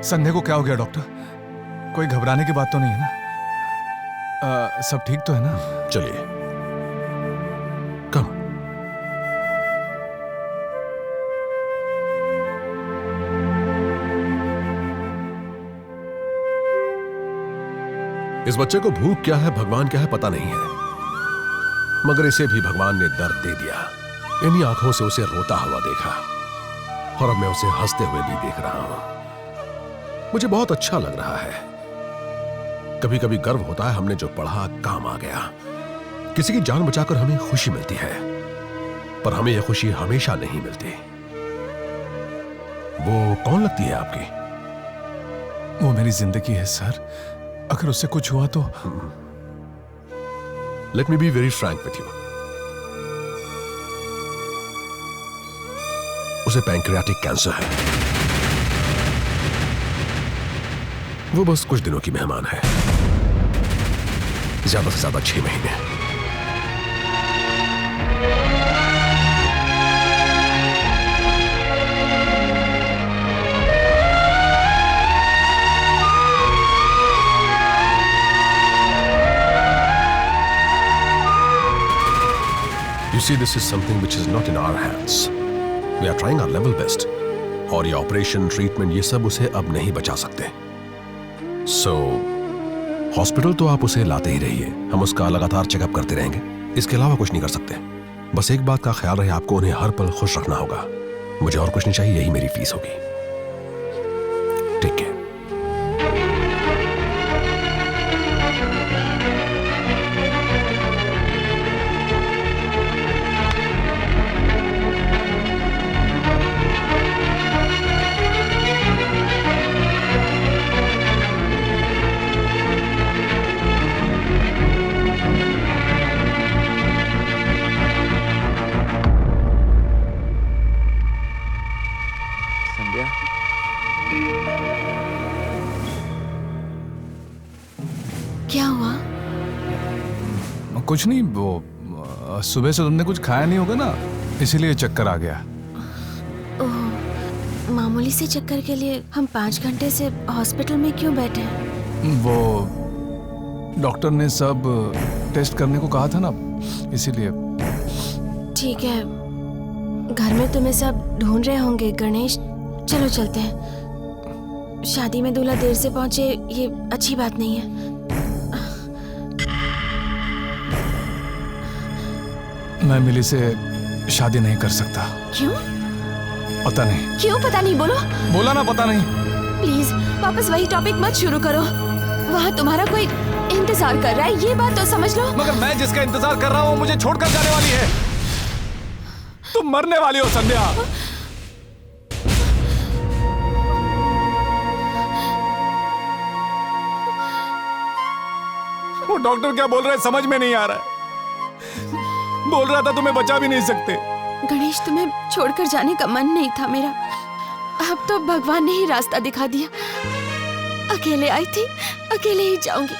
संध्या को क्या हो गया डॉक्टर? कोई घबराने की बात तो नहीं है ना? सब ठीक तो है ना? चलिए, कम। इस बच्चे को भूख क्या है, भगवान क्या है पता नहीं है, मगर इसे भी भगवान ने दर्द दे दिया। इन्हीं आंखों से उसे रोता हुआ देखा और अब मैं उसे हंसते हुए भी देख रहा हूं। मुझे बहुत अच्छा लग रहा है। कभी कभी गर्व होता है हमने जो पढ़ा काम आ गया। किसी की जान बचाकर हमें खुशी मिलती है, पर हमें यह खुशी हमेशा नहीं मिलती। वो कौन लगती है आपकी? वो मेरी जिंदगी है सर, अगर उससे कुछ हुआ तो। Let me be very Frank with you. उसे पैंक्रियाटिक कैंसर है। वो बस कुछ दिनों की मेहमान है, ज्यादा से ज्यादा 6 महीने। You see, this is something which is not in our hands. We are trying our level best, और ये ऑपरेशन, ट्रीटमेंट, ये सब उसे अब नहीं बचा सकते। सो हॉस्पिटल तो आप उसे लाते ही रहिए, हम उसका लगातार चेकअप करते रहेंगे, इसके अलावा कुछ नहीं कर सकते। बस एक बात का ख्याल रहे, आपको उन्हें हर पल खुश रखना होगा। मुझे और कुछ नहीं चाहिए, यही मेरी फीस होगी। ठीक है। क्या हुआ? कुछ नहीं, वो सुबह से तुमने कुछ खाया नहीं होगा ना, इसीलिए चक्कर आ गया। ओह, मामूली से चक्कर के लिए हम 5 घंटे से हॉस्पिटल में क्यों बैठे हैं? वो डॉक्टर ने सब टेस्ट करने को कहा था ना, इसीलिए। ठीक है, घर में तुम्हें सब ढूंढ रहे होंगे गणेश, चलो चलते हैं। शादी में दूल्हा देर से पहुंचे ये अच्छी बात नहीं है। मैं मिली से शादी नहीं कर सकता। क्यों? पता नहीं। क्यों पता नहीं? बोलो। बोला ना पता नहीं। प्लीज वापस वही टॉपिक मत शुरू करो। वहाँ तुम्हारा कोई इंतजार कर रहा है, ये बात तो समझ लो। मगर मैं जिसका इंतजार कर रहा हूँ मुझे छोड़कर जाने वाली है। तुम मरने वाली हो संध्या। वो डॉक्टर क्या बोल रहे हैं समझ में नहीं आ रहा है। बोल रहा था तुम्हें बचा भी नहीं सकते। गणेश, तुम्हें छोड़कर जाने का मन नहीं था मेरा, अब तो भगवान ने ही रास्ता दिखा दिया। अकेले आई थी, अकेले ही जाऊंगी,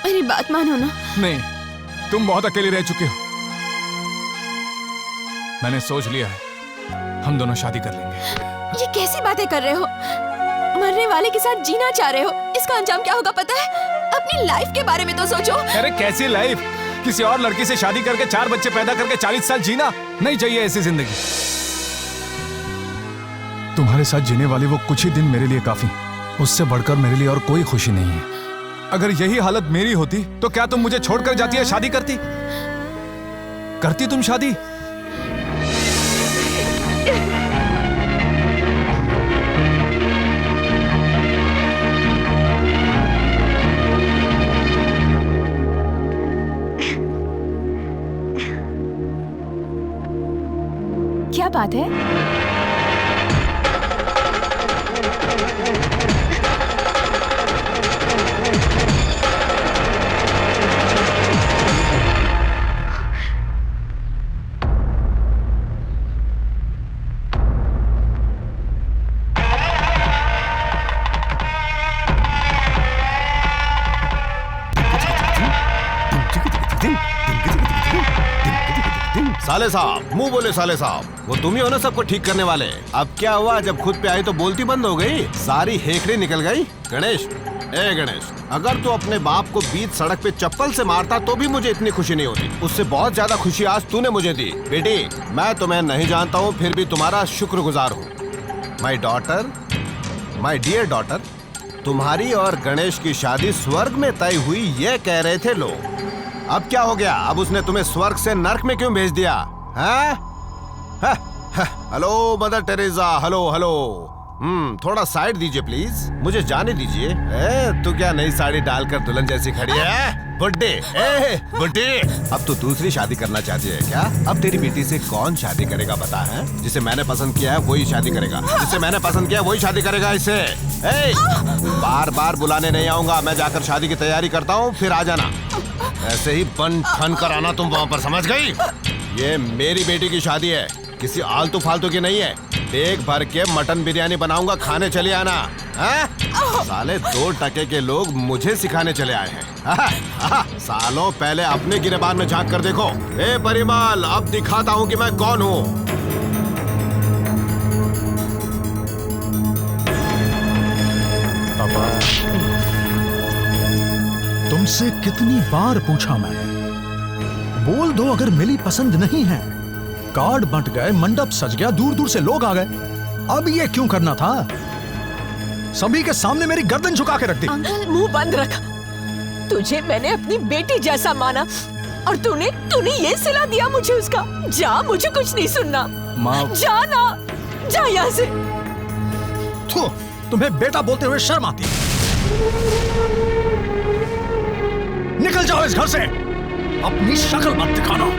मेरी बात मानो ना। नहीं, तुम बहुत अकेली रह चुके हो। मैंने सोच लिया है, हम दोनों शादी कर लेंगे। ये कैसी बातें कर रहे हो? मरने वाले के साथ जीना चाह रहे हो, इसका अंजाम क्या होगा पता है? अपनी लाइफ के बारे में तो सोचो। अरे कैसी लाइफ? किसी और लड़की से शादी करके 4 बच्चे पैदा करके 40 साल जीना? नहीं चाहिए ऐसी जिंदगी। तुम्हारे साथ जीने वाली वो कुछ ही दिन मेरे लिए काफी, उससे बढ़कर मेरे लिए और कोई खुशी नहीं है। अगर यही हालत मेरी होती तो क्या तुम मुझे छोड़कर जाती या शादी करती? करती तुम शादी? क्या बात है? साले साहब, मुंह बोले साले साहब, वो तुम ही हो ना सबको ठीक करने वाले। अब क्या हुआ, जब खुद पे आई तो बोलती बंद हो गई, सारी हेकड़ी निकल गई। गणेश, ए गणेश, अगर तू अपने बाप को बीच सड़क पे चप्पल से मारता तो भी मुझे इतनी खुशी नहीं होती। उससे बहुत ज्यादा खुशी आज तूने मुझे दी। बेटी, मैं तुम्हें नहीं जानता हूँ, फिर भी तुम्हारा शुक्रगुजार हूँ। My daughter, my dear daughter, तुम्हारी और गणेश की शादी स्वर्ग में तय हुई, ये कह रहे थे लोग। अब क्या हो गया? अब उसने तुम्हें स्वर्ग से नर्क में क्यों भेज दिया? Hello mother Teresa, hello hello. थोड़ा साइड दीजिए प्लीज, मुझे जाने दीजिए। तू क्या नई साड़ी डालकर दुल्हन जैसी खड़ी है? बुड्ढे, बुड्ढे, अब तू दूसरी शादी करना चाहती है क्या? अब तेरी बेटी से कौन शादी करेगा बता है? जिसे मैंने पसंद किया है वही शादी करेगा, जिसे मैंने पसंद किया वही शादी करेगा। इसे बार बार बुलाने नहीं आऊंगा, मैं जाकर शादी की तैयारी करता हूँ, फिर आ जाना। ऐसे ही बन ठन कर आना तुम वहाँ पर, समझ गई? ये मेरी बेटी की शादी है, किसी आलतू फालतू की नहीं है। देख भर के मटन बिरयानी बनाऊंगा, खाने चले आना। साले 2 टके के लोग मुझे सिखाने चले आए हैं। सालों पहले अपने गिरेबान में झांक कर देखो। ए परिमल, अब दिखाता हूँ कि मैं कौन हूँ। पापा, तुमसे कितनी बार पूछा मैंने, बोल दो अगर मिली पसंद नहीं है। कार्ड बंट गए, मंडप सज गया, दूर दूर से लोग आ गए। अब ये क्यों करना था? सभी के सामने मेरी गर्दन झुका के रख दी। अंकल मुंह बंद रख। तुझे मैंने अपनी बेटी जैसा माना और तूने ये सिला दिया मुझे उसका। जा, मुझे कुछ नहीं सुनना। जा ना, जा यहाँ से। तुम्हें बेटा बोलते हुए शर्म आती है? निकल जाओ इस घर से, अपनी शक्ल मत दिखाना।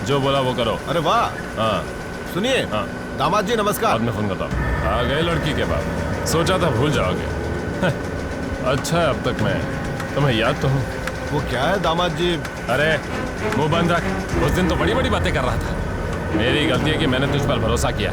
जो बोला वो करो। अरे वाह। हाँ सुनिए। हाँ दामाद जी नमस्कार। बाद में फोन करता हूँ। आ गए लड़की के बाद, सोचा था भूल जाओगे। अच्छा है अब तक मैं तुम्हें याद तो हूँ। वो क्या है दामाद जी? अरे मुंह बंद रख। उस दिन तो बड़ी बड़ी बातें कर रहा था। मेरी गलती है कि मैंने तुझ पर भरोसा किया।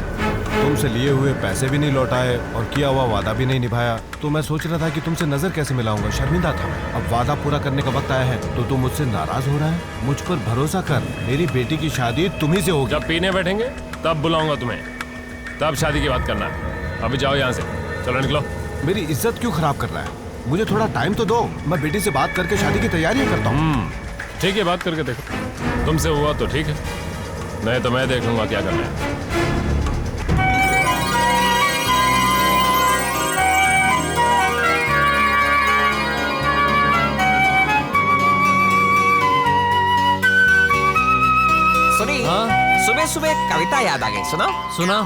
तुमसे लिए हुए पैसे भी नहीं लौटाए और किया हुआ वादा भी नहीं निभाया, तो मैं सोच रहा था कि तुमसे नजर कैसे मिलाऊंगा। शर्मिंदा था मैं। अब वादा पूरा करने का वक्त आया है तो तुम मुझसे नाराज हो रहा है? मुझ पर भरोसा कर, मेरी बेटी की शादी तुम्ही से होगी। जब पीने बैठेंगे तब बुलाऊंगा तुम्हें, तब शादी की बात करना। अभी जाओ यहाँ से, चलो निकलो। मेरी इज्जत क्यों खराब कर रहा है? मुझे थोड़ा टाइम तो दो, मैं बेटी से बात करके शादी की तैयारी करता हूँ। ठीक है, बात करके देखो। तुमसे हुआ तो ठीक है, नहीं तो मैं देख लूंगा क्या करना है। सुनी? सुबह सुबह कविता याद आ गई, सुना? सुना।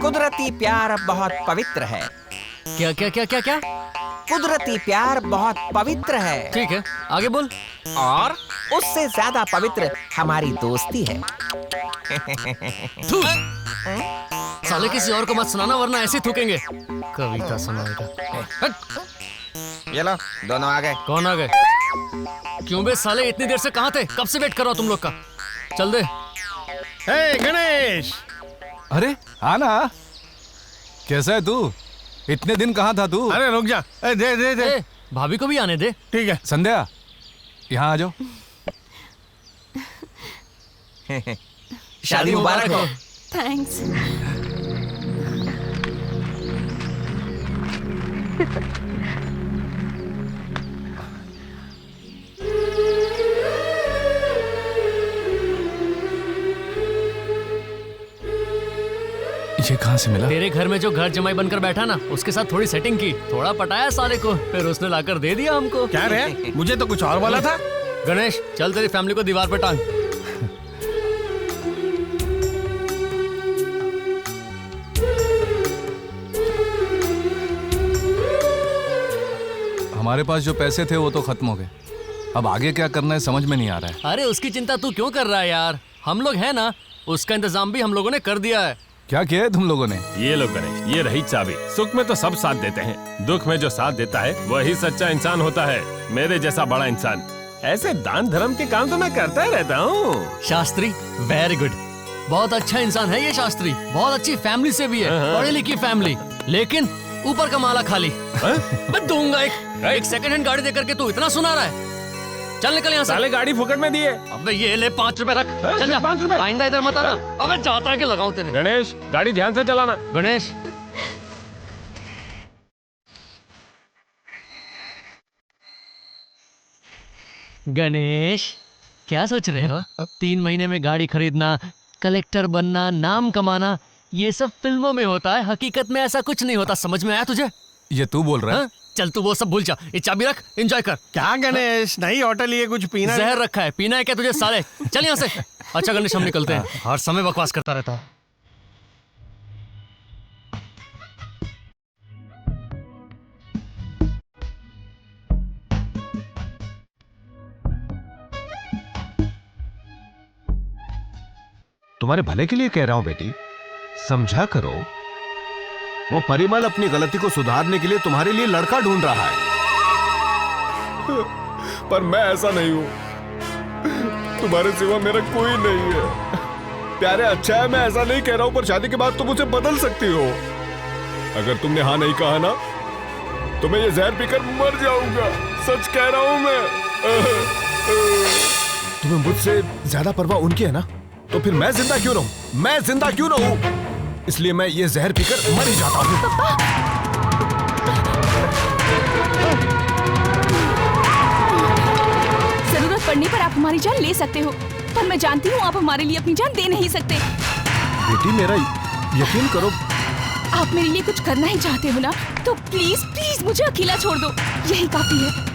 कुदरती प्यार बहुत पवित्र है। क्या क्या क्या क्या क्या? कुदरती प्यार बहुत पवित्र है। ठीक है, आगे बोल। और उससे ज्यादा पवित्र हमारी दोस्ती है। साले किसी और को मत सुनाना वरना ऐसे थूकेंगे। कविता सुनाएगा। ये लो, दोनों आ गए। कौन आ गए? क्यों बे साले, इतनी देर से कहाँ थे? कब से वेट कर रहा हूँ तुम लोग का। चल दे। हे गणेश। अरे आना, कैसा है तू? इतने दिन कहाँ था तू? अरे रुक जा, दे दे दे। भाभी को भी आने दे। ठीक है। संध्या यहाँ आ जाओ। शादी मुबारक हो। थैंक्स। ये कहाँ से मिला? तेरे घर में जो घर जमाई बनकर बैठा ना, उसके साथ थोड़ी सेटिंग की, थोड़ा पटाया साले को, फिर उसने लाकर दे दिया हमको। क्या रे? मुझे तो कुछ और बोला था। गणेश चल, तेरी फैमिली को दीवार पर टांग। हमारे पास जो पैसे थे वो तो खत्म हो गए, अब आगे क्या करना है समझ में नहीं आ रहा है। अरे उसकी चिंता तू क्यों कर रहा है यार, हम लोग हैं ना, उसका इंतजाम भी हम लोगों ने कर दिया है। क्या किया है तुम लोगों ने? ये लो गणेश, ये रही चाबी। सुख में तो सब साथ देते हैं, दुख में जो साथ देता है वही सच्चा इंसान होता है। मेरे जैसा बड़ा इंसान। ऐसे दान धर्म के काम तो मैं करता ही रहता हूँ। शास्त्री वेरी गुड, बहुत अच्छा इंसान है ये शास्त्री, बहुत अच्छी फैमिली से भी है, पढ़ी लिखी फैमिली, लेकिन ऊपर का माला खाली। मैं दूंगा एक सेकंड हैंड गाड़ी देकर के तू इतना सुना रहा है। चल निकल यहाँ से। साले गाड़ी फुकट में दिए। अबे ये ले 5 रुपए रख। चल जा, 5 रुपए आइंदा इधर मत आना। अबे जाता है कि लगाऊं तेरे। गणेश गाड़ी ध्यान से चलाना। गणेश गणेश क्या सोच रहे हो? 3 महीने में गाड़ी खरीदना, कलेक्टर बनना, नाम कमाना, ये सब फिल्मों में होता है, हकीकत में ऐसा कुछ नहीं होता। समझ में आया तुझे? ये तू बोल रहा है? चल तू वो सब भूल जा, ये चाबी रख, एंजॉय कर। क्या गणेश, नई होटल, ये कुछ पीना? जहर रखा है, पीना है क्या तुझे साले? चल यहाँ से। अच्छा गणेश हम निकलते हैं, हर समय बकवास करता रहता है। तुम्हारे भले के लिए कह रहा हूं बेटी, समझा करो। वो परिमल अपनी गलती को सुधारने के लिए तुम्हारे लिए लड़का ढूंढ रहा है। गणेश गाड़ी ध्यान से चलाना। तुम्हारे भले के लिए कह रहा हूं बेटी, समझा करो। वो परिमल अपनी गलती को सुधारने के लिए तुम्हारे लिए लड़का ढूंढ रहा है। पर मैं ऐसा नहीं हूं। तुम्हारे सिवा मेरा कोई नहीं है। प्यारे अच्छा है, मैं ऐसा नहीं कह रहा हूं, पर शादी के बाद तुम उसे बदल सकती हो। अगर तुमने हाँ नहीं कहा ना तो मैं ये जहर पीकर मर जाऊंगा। सच कह रहा हूं मैं। तुम्हें मुझसे ज्यादा परवाह उनकी है ना, तो फिर मैं जिंदा क्यों रहूं? मैं जिंदा क्यों रहूं? इसलिए मैं ये जहर पीकर मर ही जाता हूं। जरूरत पड़ने पर आप हमारी जान ले सकते हो, पर मैं जानती हूँ आप हमारे लिए अपनी जान दे नहीं सकते। बेटी मेरा यकीन करो। आप मेरे लिए कुछ करना ही चाहते हो ना, तो प्लीज प्लीज मुझे अकेला छोड़ दो, यही काफी है।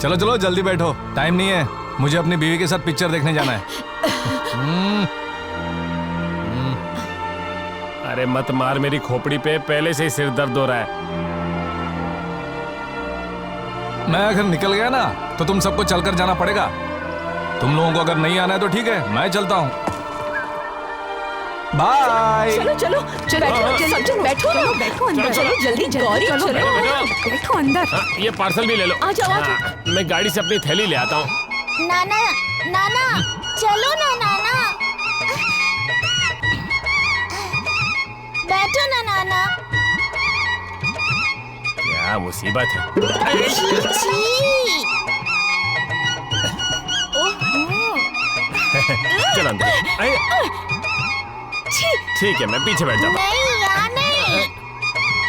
चलो चलो जल्दी बैठो, टाइम नहीं है, मुझे अपनी बीवी के साथ पिक्चर देखने जाना है। अरे मत मार मेरी खोपड़ी पे, पहले से ही सिर दर्द हो रहा है। मैं अगर निकल गया ना तो तुम सबको चलकर जाना पड़ेगा। तुम लोगों को अगर नहीं आना है तो ठीक है, मैं चलता हूँ। बाय। चलो चलो चलो बैठो बैठो बैठो अंदर, चलो जल्दी गौरी चलो बैठो अंदर। ये पार्सल भी ले लो। आ जाओ। मैं गाड़ी से अपनी थैली ले आता हूँ। नाना नाना चलो ना नाना, बैठो ना नाना। क्या मुसीबत है। चल अंदर। ठीक है, मैं पीछे बैठ जाता हूँ। नहीं यहाँ नहीं।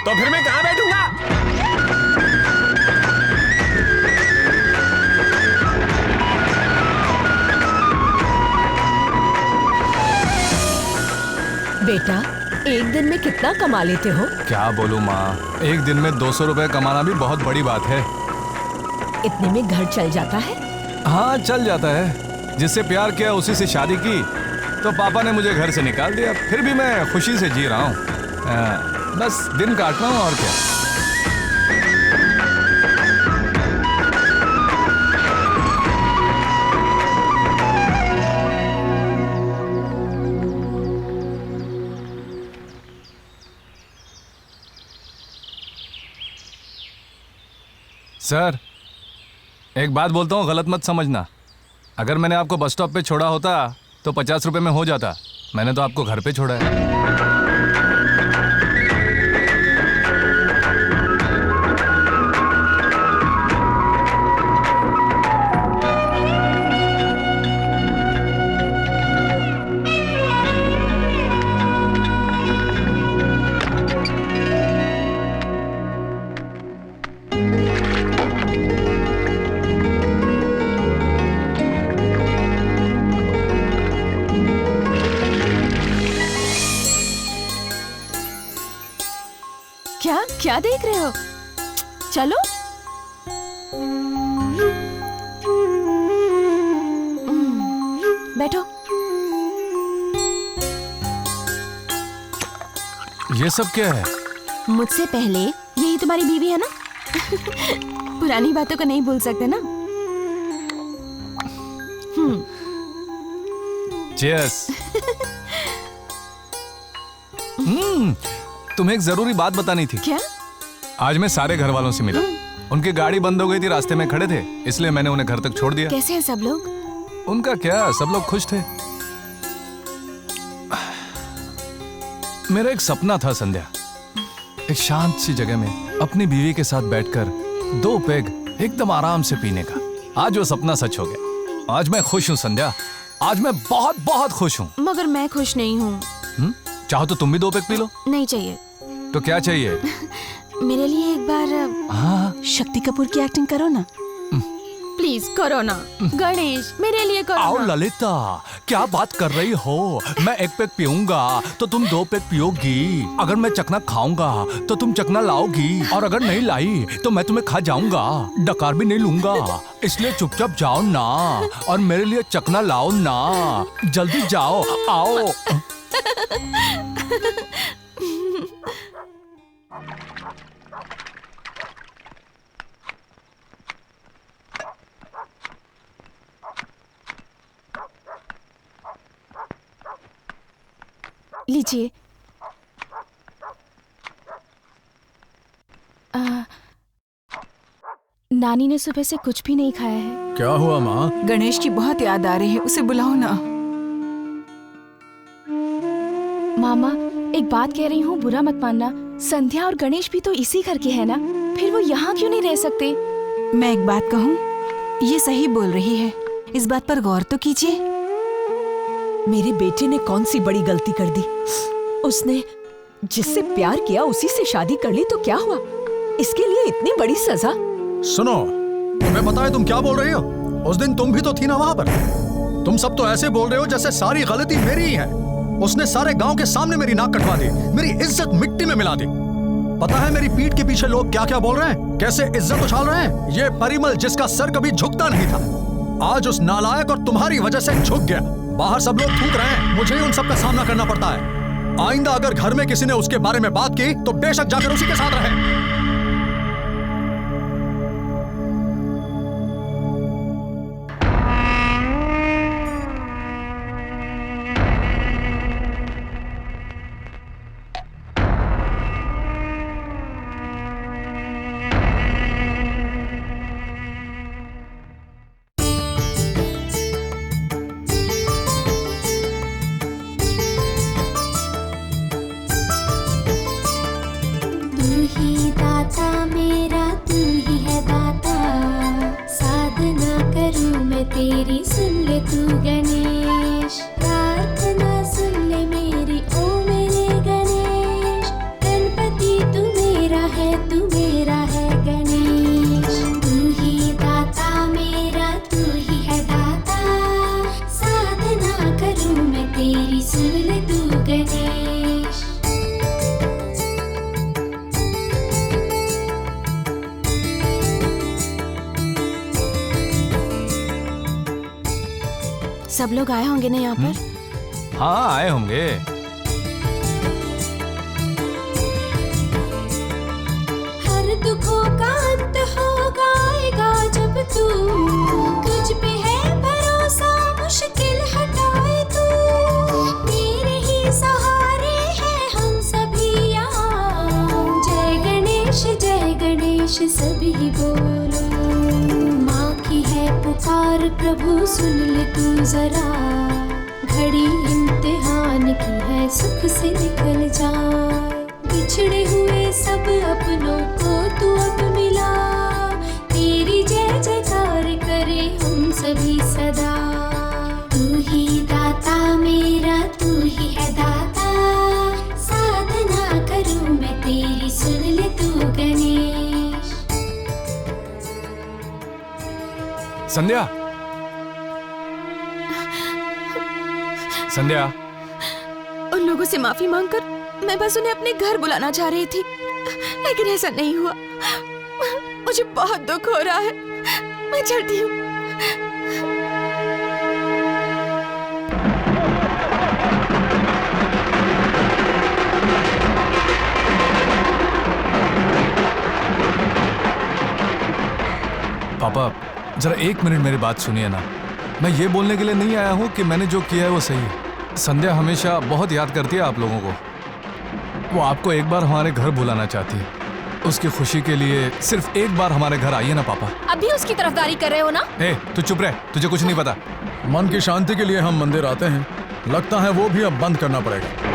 तो फिर मैं कहाँ बैठूंगा? बेटा एक दिन में कितना कमा लेते हो? क्या बोलूं माँ, एक दिन में 200 रुपए कमाना भी बहुत बड़ी बात है। इतने में घर चल जाता है? हाँ चल जाता है। जिससे प्यार किया उसी से शादी की तो पापा ने मुझे घर से निकाल दिया, फिर भी मैं खुशी से जी रहा हूँ। बस दिन काट रहा हूँ और क्या। सर एक बात बोलता हूँ, गलत मत समझना। अगर मैंने आपको बस स्टॉप पे छोड़ा होता तो 50 रुपए में हो जाता। मैंने तो आपको घर पे छोड़ा है। क्या देख रहे हो? चलो। बैठो। ये सब क्या है? मुझसे पहले यही तुम्हारी बीवी है ना? पुरानी बातों को नहीं भूल सकते ना? चीयर्स। तुम्हें एक जरूरी बात बतानी थी। क्या? आज मैं सारे घर वालों से मिला। उनकी गाड़ी बंद हो गई थी, रास्ते में खड़े थे, इसलिए मैंने उन्हें घर तक छोड़ दिया। कैसे हैं सब लोग? उनका क्या, सब लोग खुश थे। मेरा एक सपना था संध्या, एक शांत सी जगह में अपनी बीवी के साथ बैठकर 2 पैग एकदम आराम से पीने का। आज वो सपना सच हो गया। आज मैं खुश हूँ संध्या, आज मैं बहुत बहुत खुश हूँ। मगर मैं खुश नहीं हूँ। चाहो तो तुम भी 2 पैग पी लो। नहीं चाहिए। तो क्या चाहिए? मेरे लिए एक बार हाँ शक्ति कपूर की एक्टिंग करो ना प्लीज करो ना गणेश, मेरे लिए करो आओ ना। ललिता, क्या बात कर रही हो? मैं एक पैक पीऊंगा तो तुम 2 पैक पियोगी। अगर मैं चखना खाऊंगा तो तुम चखना लाओगी, और अगर नहीं लाई तो मैं तुम्हें खा जाऊंगा, डकार भी नहीं लूंगा। इसलिए चुपचाप जाओ ना और मेरे लिए चखना लाओ ना। जल्दी जाओ, आओ। लीजिए। नानी ने सुबह से कुछ भी नहीं खाया है। क्या हुआ माँ? गणेश की बहुत याद आ रही है, उसे बुलाओ ना। मामा, एक बात कह रही हूँ, बुरा मत मानना। संध्या और गणेश भी तो इसी घर के हैं ना, फिर वो यहाँ क्यों नहीं रह सकते? मैं एक बात कहूँ, ये सही बोल रही है, इस बात पर गौर तो कीजिए। मेरे बेटे ने कौन सी बड़ी गलती कर दी? उसने जिससे प्यार किया उसी से शादी कर ली तो क्या हुआ? इसके लिए इतनी बड़ी सजा? सुनो, तुम्हें पता है तुम क्या बोल रही हो? उस दिन तुम भी तो थी ना वहाँ पर। तुम सब तो ऐसे बोल रहे हो जैसे सारी गलती मेरी ही है। उसने सारे गांव के सामने मेरी नाक कटवा दी, मेरी इज्जत मिट्टी में मिला दी। पता है मेरी पीठ के पीछे लोग क्या क्या बोल रहे हैं, कैसे इज्जत उछाल रहे हैं? ये परिमल जिसका सर कभी झुकता नहीं था, आज उस नालायक और तुम्हारी वजह से झुक गया। बाहर सब लोग थूक रहे हैं, मुझे ही उन सब का सामना करना पड़ता है। आइंदा अगर घर में किसी ने उसके बारे में बात की तो बेशक जाकर उसी के साथ रहे। तेरी सुन ले तू गणेश, प्रार्थना सुन ले मेरी ओ मेरे गणेश। गणपति तू मेरा है गणेश। तू ही दाता मेरा, तू ही है दाता। साधना करूं मैं तेरी, सुन ले तू गणेश। सब लोग आए होंगे ना यहाँ पर? हाँ, आए होंगे। हर दुखों का अंत होगा, आएगा जब तू। तुझ पे है भरोसा, मुश्किल हटाए तू। तेरे ही सहारे हैं हम सभी यहाँ। जय गणेश सभी बोलो। माँ की है पुकार, प्रभु सुन ले तू जरा। घड़ी इम्तिहान की है, सुख से निकल जाए। बिछड़े हुए सब अपनों को तू अब मिला। तेरी जय जयकार करे हम सभी सदा। तू ही दाता मेरा, तू ही है दाता। साधना करूं मैं तेरी, सुन ले तू गणेश। संध्या, संध्या। उन लोगों से माफी मांगकर मैं बस उन्हें अपने घर बुलाना चाह रही थी, लेकिन ऐसा नहीं हुआ। मुझे बहुत दुख हो रहा है, मैं चलती हूँ। पापा, जरा 1 मिनट मेरी बात सुनिए ना। मैं ये बोलने के लिए नहीं आया हूँ कि मैंने जो किया है वो सही है। संध्या हमेशा बहुत याद करती है आप लोगों को। वो आपको एक बार हमारे घर बुलाना चाहती है। उसकी खुशी के लिए सिर्फ एक बार हमारे घर आइए ना पापा। अभी उसकी तरफदारी कर रहे हो ना? ए, तू चुप रह, तुझे कुछ नहीं पता। मन की शांति के लिए हम मंदिर आते हैं, लगता है वो भी अब बंद करना पड़ेगा।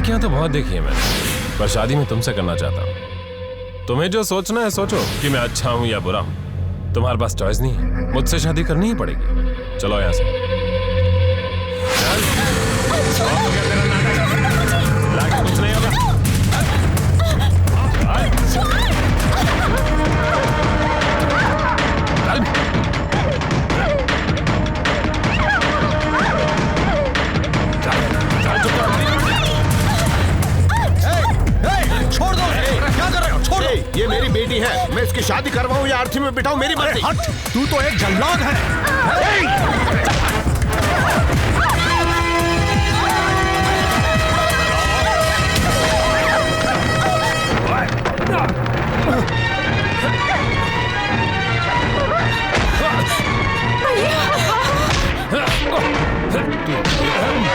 लड़कियां तो बहुत देखी है मैंने, पर शादी में तुमसे करना चाहता हूँ। तुम्हें जो सोचना है सोचो कि मैं अच्छा हूँ या बुरा हूँ। तुम्हारे पास चॉइस नहीं है, मुझसे शादी करनी ही पड़ेगी। चलो यहाँ से। लाके कुछ नहीं होगा। छोड़ दो, क्या कर रहे हो? छोड़ दो। ये मेरी बेटी है, मैं इसकी शादी करवाऊं या अर्थी में बिठाऊं, मेरी मर्जी। हट, तू तो एक जल्लाद है।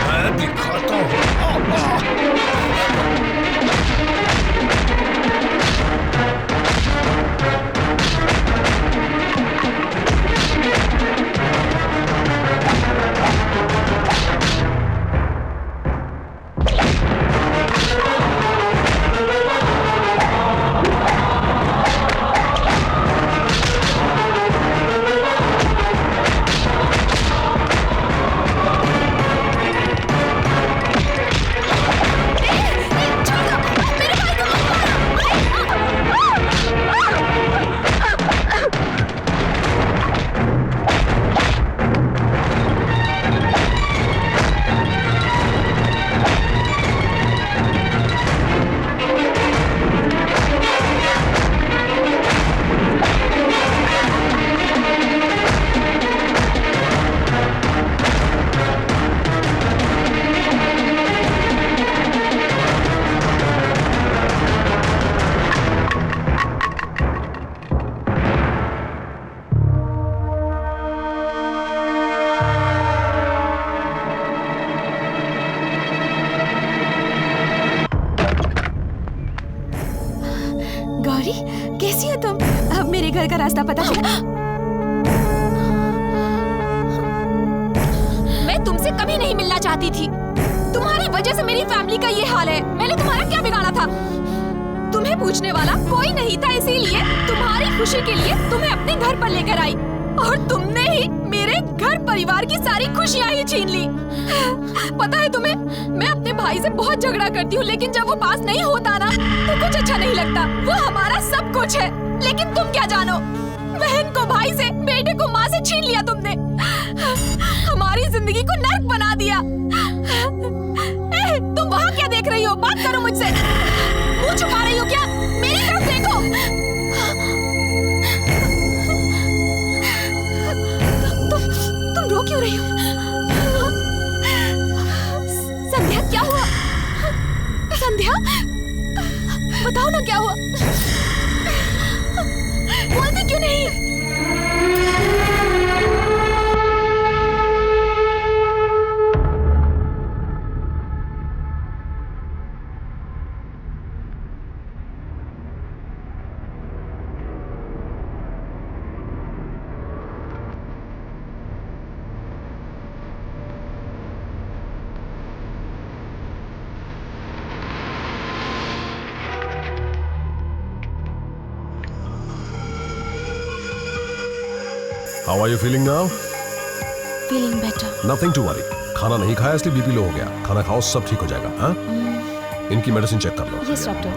मैं दिखाता हूँ। गौरी, कैसी हो तुम? अब मेरे घर का रास्ता पता चला? मैं तुमसे कभी नहीं मिलना चाहती थी। तुम्हारी वजह से मेरी फैमिली का ये हाल है। मैंने तुम्हारा क्या बिगाड़ा था? तुम्हें पूछने वाला कोई नहीं था, इसीलिए तुम्हारी खुशी के लिए तुम्हें अपने घर पर लेकर आई, और तुमने ही मेरे घर परिवार की सारी खुशियां ही छीन ली। पता है तुम्हें, मैं अपने भाई से बहुत झगड़ा करती हूँ, लेकिन जब वो पास नहीं होता ना तो कुछ अच्छा नहीं लगता। वो हमारा सब कुछ है, लेकिन तुम क्या जानो, बहन को भाई से, बेटे को माँ से छीन लिया तुमने। हमारी जिंदगी को नर्क बना दिया। तुम वहाँ क्या देख रही हो? बात करो मुझसे। मुँह छुपा रही हो क्या? मेरी तरफ देखो। तुम रो क्यों रही हो? संध्या, क्या हुआ? संध्या, बताओ ना क्या हुआ? बोलती क्यों नहीं? How are you feeling now? Feeling better. Nothing to worry. खाना नहीं खाया इसलिए बीपी लो हो गया। खाना खाओ, सब ठीक हो जाएगा। हाँ? इनकी मेडिसिन चेक कर लो। Yes, doctor.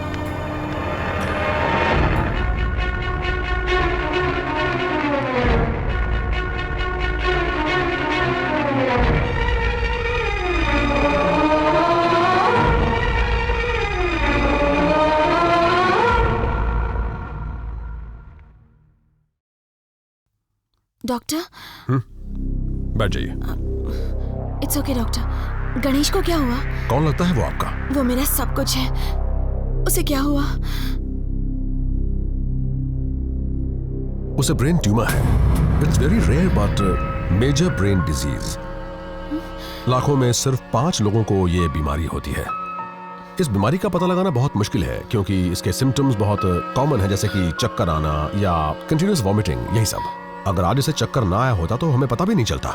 डॉक्टर, बैठ जाइए। It's okay doctor. गणेश को क्या हुआ? कौन लगता है वो आपका? वो मेरा सब कुछ है। उसे क्या हुआ? उसे ब्रेन ट्यूमर है। It's very rare but major brain disease. लाखों में सिर्फ 5 लोगों को ये बीमारी होती है। इस बीमारी का पता लगाना बहुत मुश्किल है क्योंकि इसके सिम्टम्स बहुत कॉमन है, जैसे कि चक्कर आना या कंटिन्यूअस वॉमिटिंग, यही सब। अगर आज इसे चक्कर ना आया होता तो हमें पता भी नहीं चलता।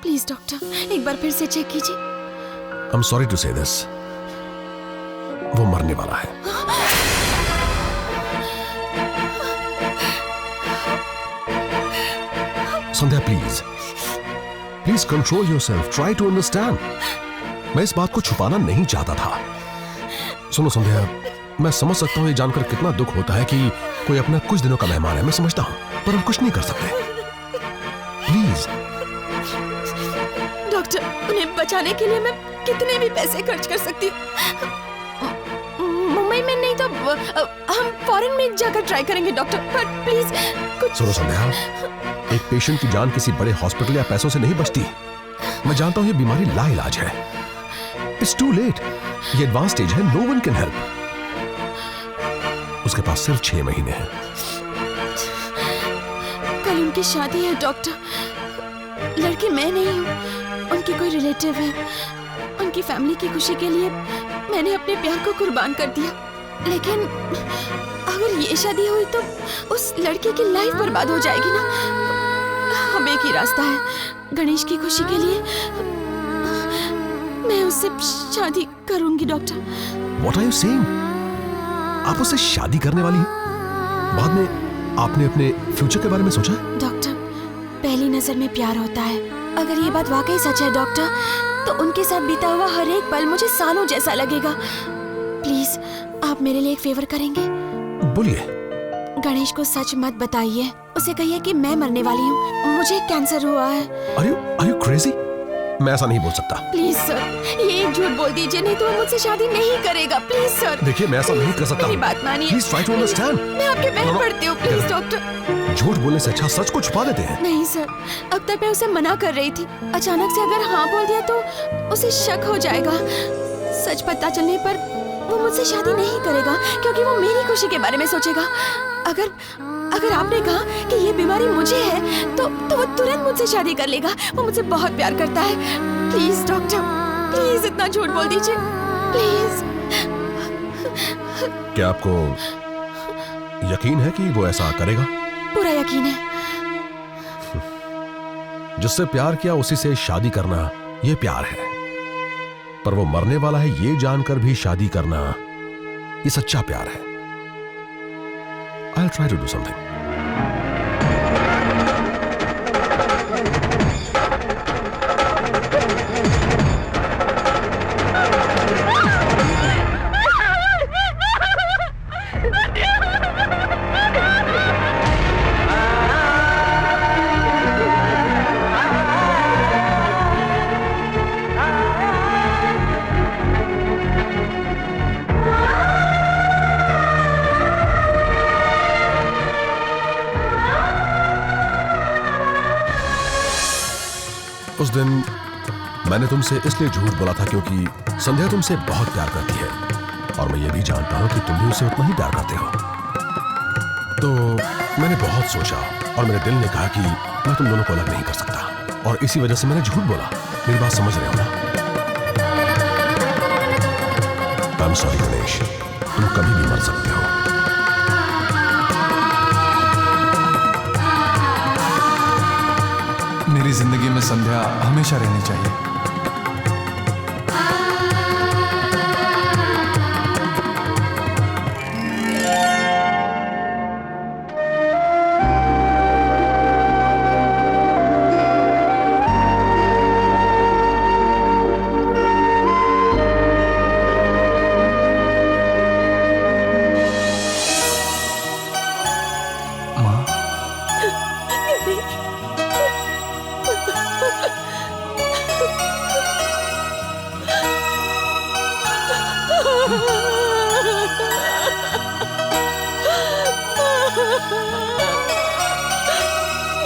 प्लीज डॉक्टर, एक बार फिर से चेक कीजिए। I am sorry to say this, वो मरने वाला है। Sandhya please please control yourself, try to understand. मैं इस बात को छुपाना नहीं चाहता था। सुनो संध्या, मैं समझ सकता हूं ये जानकर कितना दुख होता है कि कोई अपना कुछ दिनों का मेहमान है, मैं समझता हूं, पर हम कुछ नहीं कर सकते। प्लीज डॉक्टर, उन्हें बचाने के लिए मैं कितने भी पैसे खर्च कर सकती हूँ। मुंबई में नहीं तो हम फॉरेन में जाकर ट्राई करेंगे डॉक्टर, पर प्लीज कुछ। सुनो संध्या, एक पेशेंट की जान किसी बड़े हॉस्पिटल या पैसों से नहीं बचती। मैं जानता हूं ये बीमारी लाइलाज है। इट्स टू लेट, ये एडवांस स्टेज है, नो वन कैन हेल्प। उसके पास सिर्फ 6 महीने हैं। कल उनकी शादी है डॉक्टर। लड़की मैं नहीं हूँ, उनकी कोई रिलेटिव है। उनकी फैमिली की खुशी के लिए मैंने अपने प्यार को कुर्बान कर दिया, लेकिन अगर ये शादी हुई तो उस लड़की की लाइफ बर्बाद हो जाएगी ना। अब एक ही रास्ता है, गणेश की खुशी के लिए मैं उससे शादी करूंगी doctor. What are you saying? आप उससे शादी करने वाली हैं? बाद में आपने अपने फ्यूचर के बारे में सोचा? डॉक्टर, पहली नजर में प्यार होता है। अगर ये बात वाकई सच है डॉक्टर, तो उनके साथ बीता हुआ हर एक पल मुझे सालों जैसा लगेगा। प्लीज आप मेरे लिए एक फेवर करेंगे? बोलिए। गणेश को सच मत बताइए। उसे कहिए कि मैं मरने वाली हूँ, मुझे कैंसर हुआ है। Are you crazy? मैं ऐसा नहीं बोल सकता। प्लीज सर, ये एक झूठ बोल दीजिए, नहीं तो वो मुझसे शादी नहीं करेगा। Please sir. देखिए, मैं ऐसा नहीं कर सकता। मेरी बात मानिए। Please try to understand. मैं आपके पैर पड़ती हूँ, प्लीज डॉक्टर। झूठ बोलने से अच्छा सच को छुपा देते हैं। नहीं सर, अब तक मैं उसे मना कर रही थी। अचानक से अगर हाँ बोल दिया तो उसे शक हो जाएगा। सच पता चलने पर वो मुझसे शादी नहीं करेगा, क्योंकि वो मेरी खुशी के बारे में सोचेगा। अगर आपने कहा कि ये बीमारी मुझे है, तो वो तुरंत मुझसे शादी कर लेगा। वो मुझसे बहुत प्यार करता है। प्लीज डॉक्टर, प्लीज इतना झूठ बोल दीजिए, प्लीज। क्या आपको यकीन है कि वो ऐसा करेगा? पूरा यकीन है। जिससे प्यार किया उसी से शादी करना ये प्यार है, पर वो मरने वाला है ये जानकर भी शादी करना ये सच्चा प्यार है। I'll try to do something. उस दिन मैंने तुमसे इसलिए झूठ बोला था क्योंकि संध्या तुमसे बहुत प्यार करती है, और मैं ये भी जानता हूं कि तुम भी उसे उतना ही प्यार करते हो। तो मैंने बहुत सोचा और मेरे दिल ने कहा कि मैं तुम दोनों को अलग नहीं कर सकता, और इसी वजह से मैंने झूठ बोला। मेरी बात समझ रहे हो ना? आई एम सॉरी गणेश, तुम कभी भी मर सकते हो। मेरी जिंदगी में संध्या हमेशा रहनी चाहिए।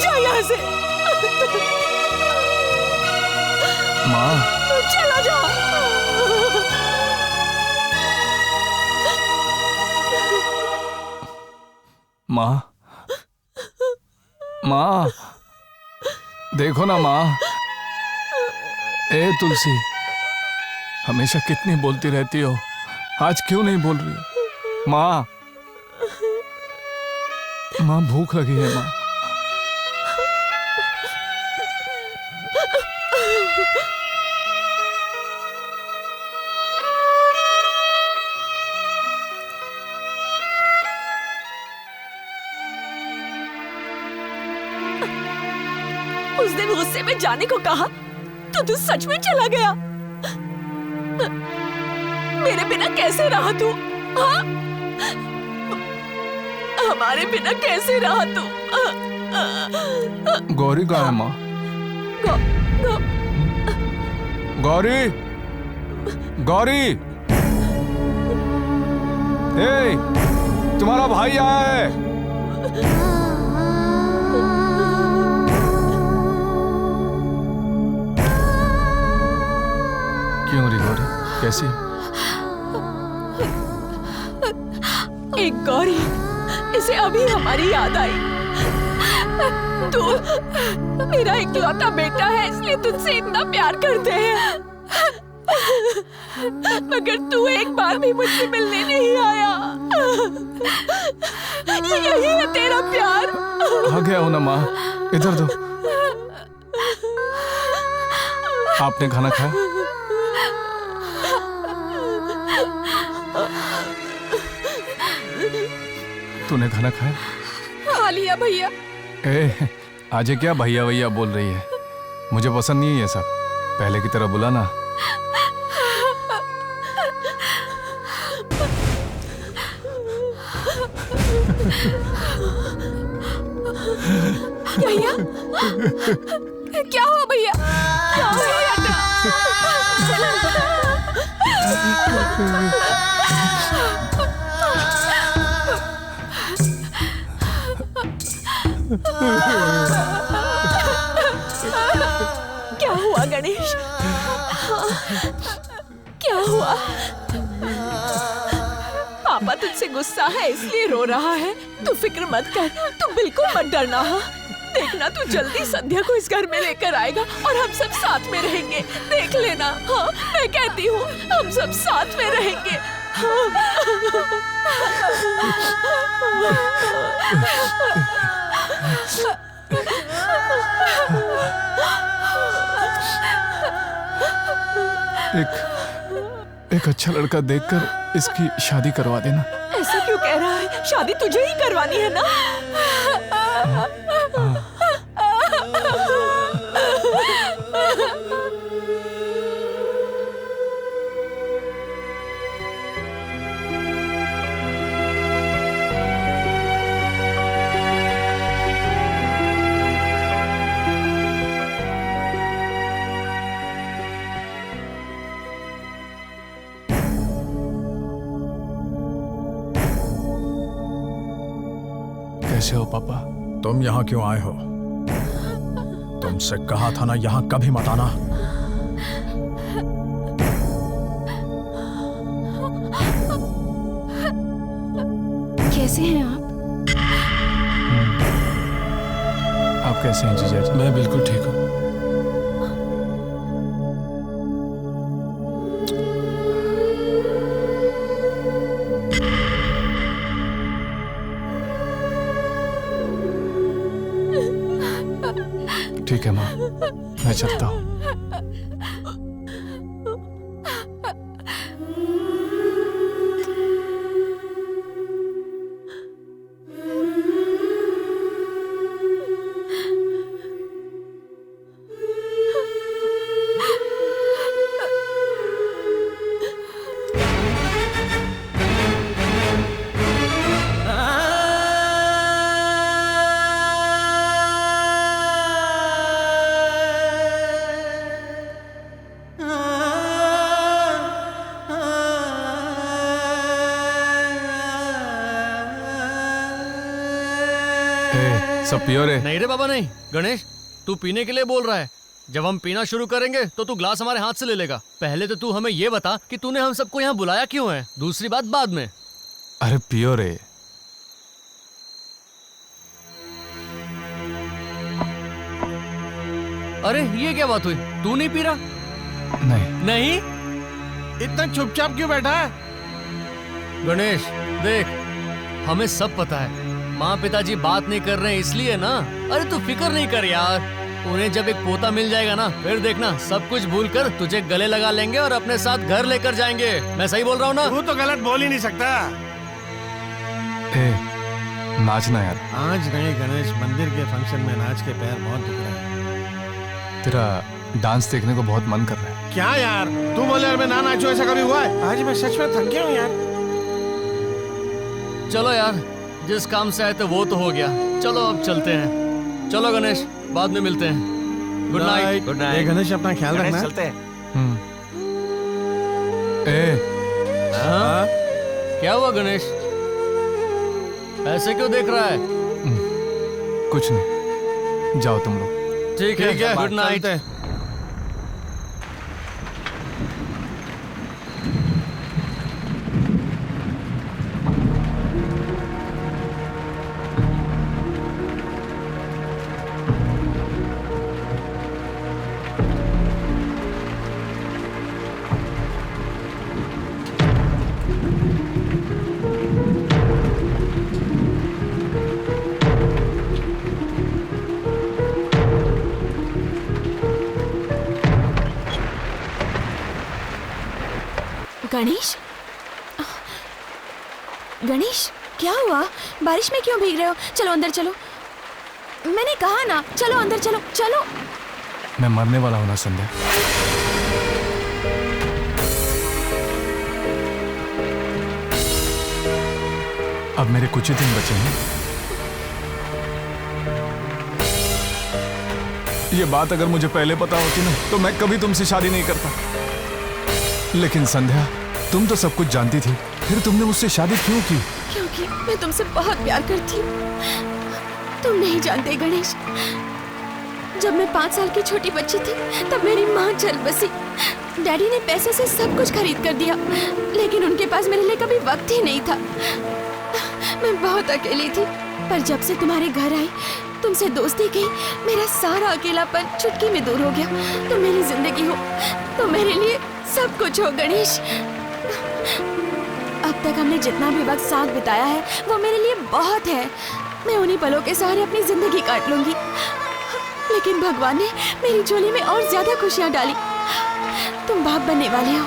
जा यहाँ से। माँ, चला जा। माँ, माँ, देखो ना माँ। ए तुलसी, हमेशा कितनी बोलती रहती हो, आज क्यों नहीं बोल रही? माँ, माँ भूख लगी है माँ। उससे मैं जाने को कहा तो तू सच में चला गया। मेरे बिना कैसे रहा तू? हाँ? हमारे बिना कैसे रहा तू? गौरी कहाँ है माँ? गौरी, गौरी, ए, तुम्हारा भाई आया है। क्यों रे गौरी, कैसी? एक गौरी, इसे अभी हमारी याद आई। तू मेरा इकलौता बेटा है, इसलिए तुझसे इतना प्यार करते हैं। मगर तू एक बार भी मुझसे मिलने नहीं आया। यही है तेरा प्यार। आ गया हूं ना माँ, इधर दो। आपने खाना खाया? तूने खाना खाया? खा लिया भैया। ए, आज क्या भैया भैया बोल रही है? मुझे पसंद नहीं है ये सब। पहले की तरह बुलाना। भैया, क्या हुआ भैया? क्या हुआ? क्या हुआ गणेश? क्या हुआ? पापा तुझसे गुस्सा है इसलिए रो रहा है। तू फिक्र मत कर, तू बिल्कुल मत डरना। हाँ, देखना तू जल्दी संध्या को इस घर में लेकर आएगा और हम सब साथ में रहेंगे। देख लेना। हाँ, मैं कहती हूँ हम सब साथ में रहेंगे। एक अच्छा लड़का देखकर इसकी शादी करवा देना। ऐसा क्यों कह रहा है? शादी तुझे ही करवानी है ना? कैसे हो पापा? तुम यहाँ क्यों आए हो? तुमसे कहा था ना यहाँ कभी मत आना। कैसे हैं आप? आप कैसे हैं जीजा जी? मैं बिल्कुल ठीक हूँ। ठीक है माँ, मैं चलता हूँ। सब पियो रे? नहीं रे बाबा नहीं। गणेश, तू पीने के लिए बोल रहा है। जब हम पीना शुरू करेंगे तो तू ग्लास हमारे हाथ से ले लेगा। पहले तो तू हमें ये बता कि तूने हम सबको यहाँ बुलाया क्यों है। दूसरी बात बाद में। अरे पियो रे। अरे ये क्या बात हुई? तू नहीं पी रहा? नहीं। नहीं? इतना चुपचाप क्यों बैठा है? गणेश देख, हमें सब पता है माँ पिताजी बात नहीं कर रहे हैं इसलिए ना। अरे तू फिक्र नहीं कर यार, उन्हें जब एक पोता मिल जाएगा ना फिर देखना सब कुछ भूलकर तुझे गले लगा लेंगे और अपने साथ घर लेकर जाएंगे। मैं सही बोल रहा हूँ ना? तू तो गलत बोल ही नहीं सकता। नाचना यार। आज नहीं गणेश, मंदिर के फंक्शन में नाच के पैर बहुत दुख रहे हैं। तेरा डांस देखने को बहुत मन कर रहा है। क्या यार, तू बोले और मैं ना नाचूं, ऐसा कभी हुआ है? आज मैं सच में थक गया हूँ यार। चलो यार, जिस काम से आए थे वो तो हो गया, चलो अब चलते हैं। चलो गणेश, बाद में मिलते हैं। Good night. Good night. Ganesh अपना ख्याल रखना। चलते हैं। क्या हुआ गणेश, ऐसे क्यों देख रहा है? कुछ नहीं, जाओ तुम लोग। ठीक है, गुड नाइट। गणेश, गणेश क्या हुआ? बारिश में क्यों भीग रहे हो? चलो अंदर चलो, मैंने कहा ना, चलो अंदर चलो। चलो। मैं मरने वाला हूं ना संध्या। अब मेरे कुछ ही दिन बचे हैं। ये बात अगर मुझे पहले पता होती ना तो मैं कभी तुमसे शादी नहीं करता। लेकिन संध्या, तुम तो सब कुछ जानती थी, फिर तुमने मुझसे शादी क्यों की? क्योंकि मैं तुमसे बहुत प्यार करती हूँ। तुम नहीं जानते गणेश, जब मैं 5 साल की छोटी बच्ची थी तब मेरी माँ चल बसी। डैडी ने पैसे से सब कुछ खरीद कर दिया, लेकिन उनके पास मेरे लिए कभी वक्त ही नहीं था। मैं बहुत अकेली थी, पर जब से तुम्हारे घर आई, तुमसे दोस्ती की, मेरा सारा अकेलापन चुटकी में दूर हो गया। तुम मेरी जिंदगी हो, तुम मेरे लिए सब कुछ हो गणेश। अब तक हमने जितना भी वक्त साथ बिताया है वो मेरे लिए बहुत है। मैं उन्हीं पलों के सहारे अपनी जिंदगी काट लूंगी, लेकिन भगवान ने मेरी झोली में और ज्यादा खुशियां डाली। तुम बाप बनने वाले हो।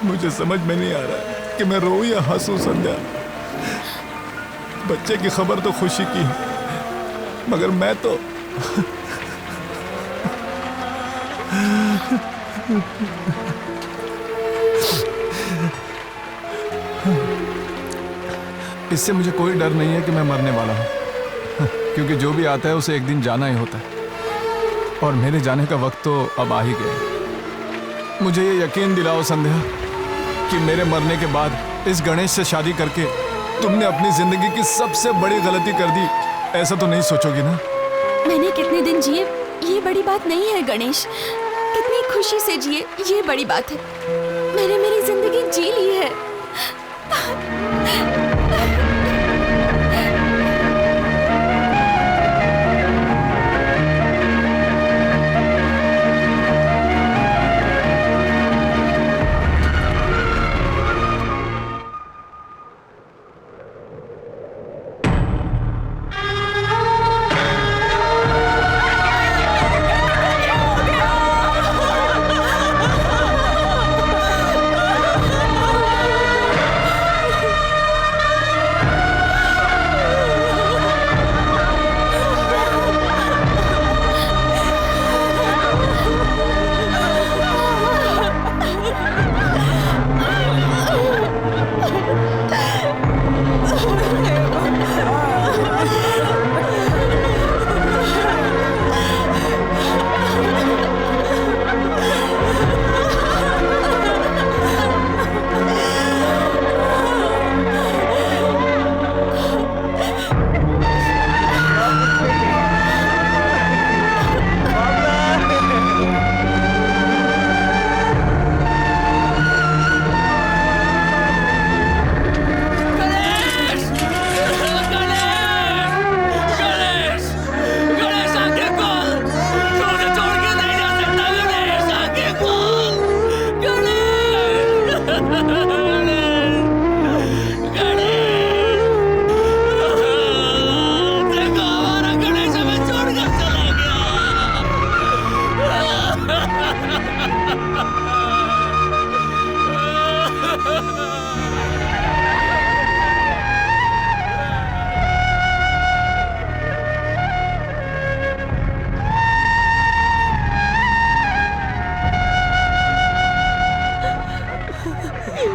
मुझे समझ में नहीं आ रहा कि मैं रोऊं या हंसूं संध्या। बच्चे की खबर तो खुशी की है, मगर मैं तो इससे मुझे कोई डर नहीं है कि मैं मरने वाला हूं, क्योंकि जो भी आता है उसे एक दिन जाना ही होता है, और मेरे जाने का वक्त तो अब आ ही गया। मुझे ये यकीन दिलाओ संध्या कि मेरे मरने के बाद इस गणेश से शादी करके तुमने अपनी जिंदगी की सबसे बड़ी गलती कर दी, ऐसा तो नहीं सोचोगी ना? मैंने कितने दिन जिए ये बड़ी बात नहीं है गणेश, कितनी खुशी से जिए ये बड़ी बात है। मैंने मेरी जिंदगी जी ली है।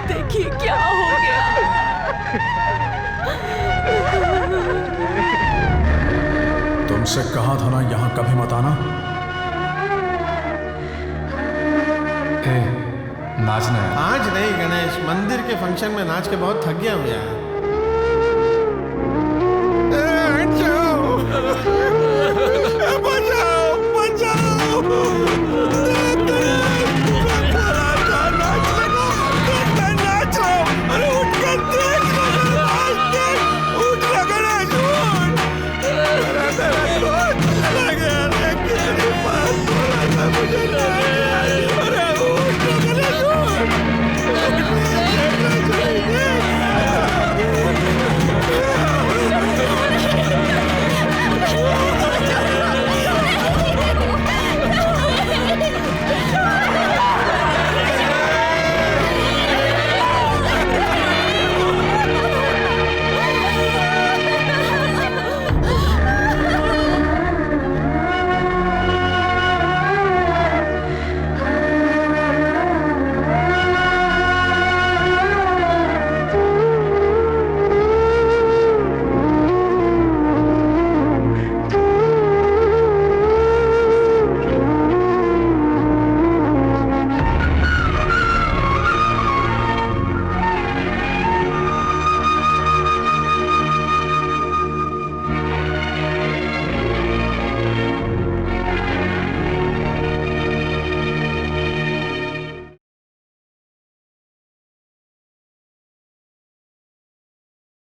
देखिए क्या हो गया। तुमसे कहा था ना यहाँ कभी मत आना। नाचना है। आज नहीं गणेश, मंदिर के फंक्शन में नाच के बहुत थक गया हूँ यार।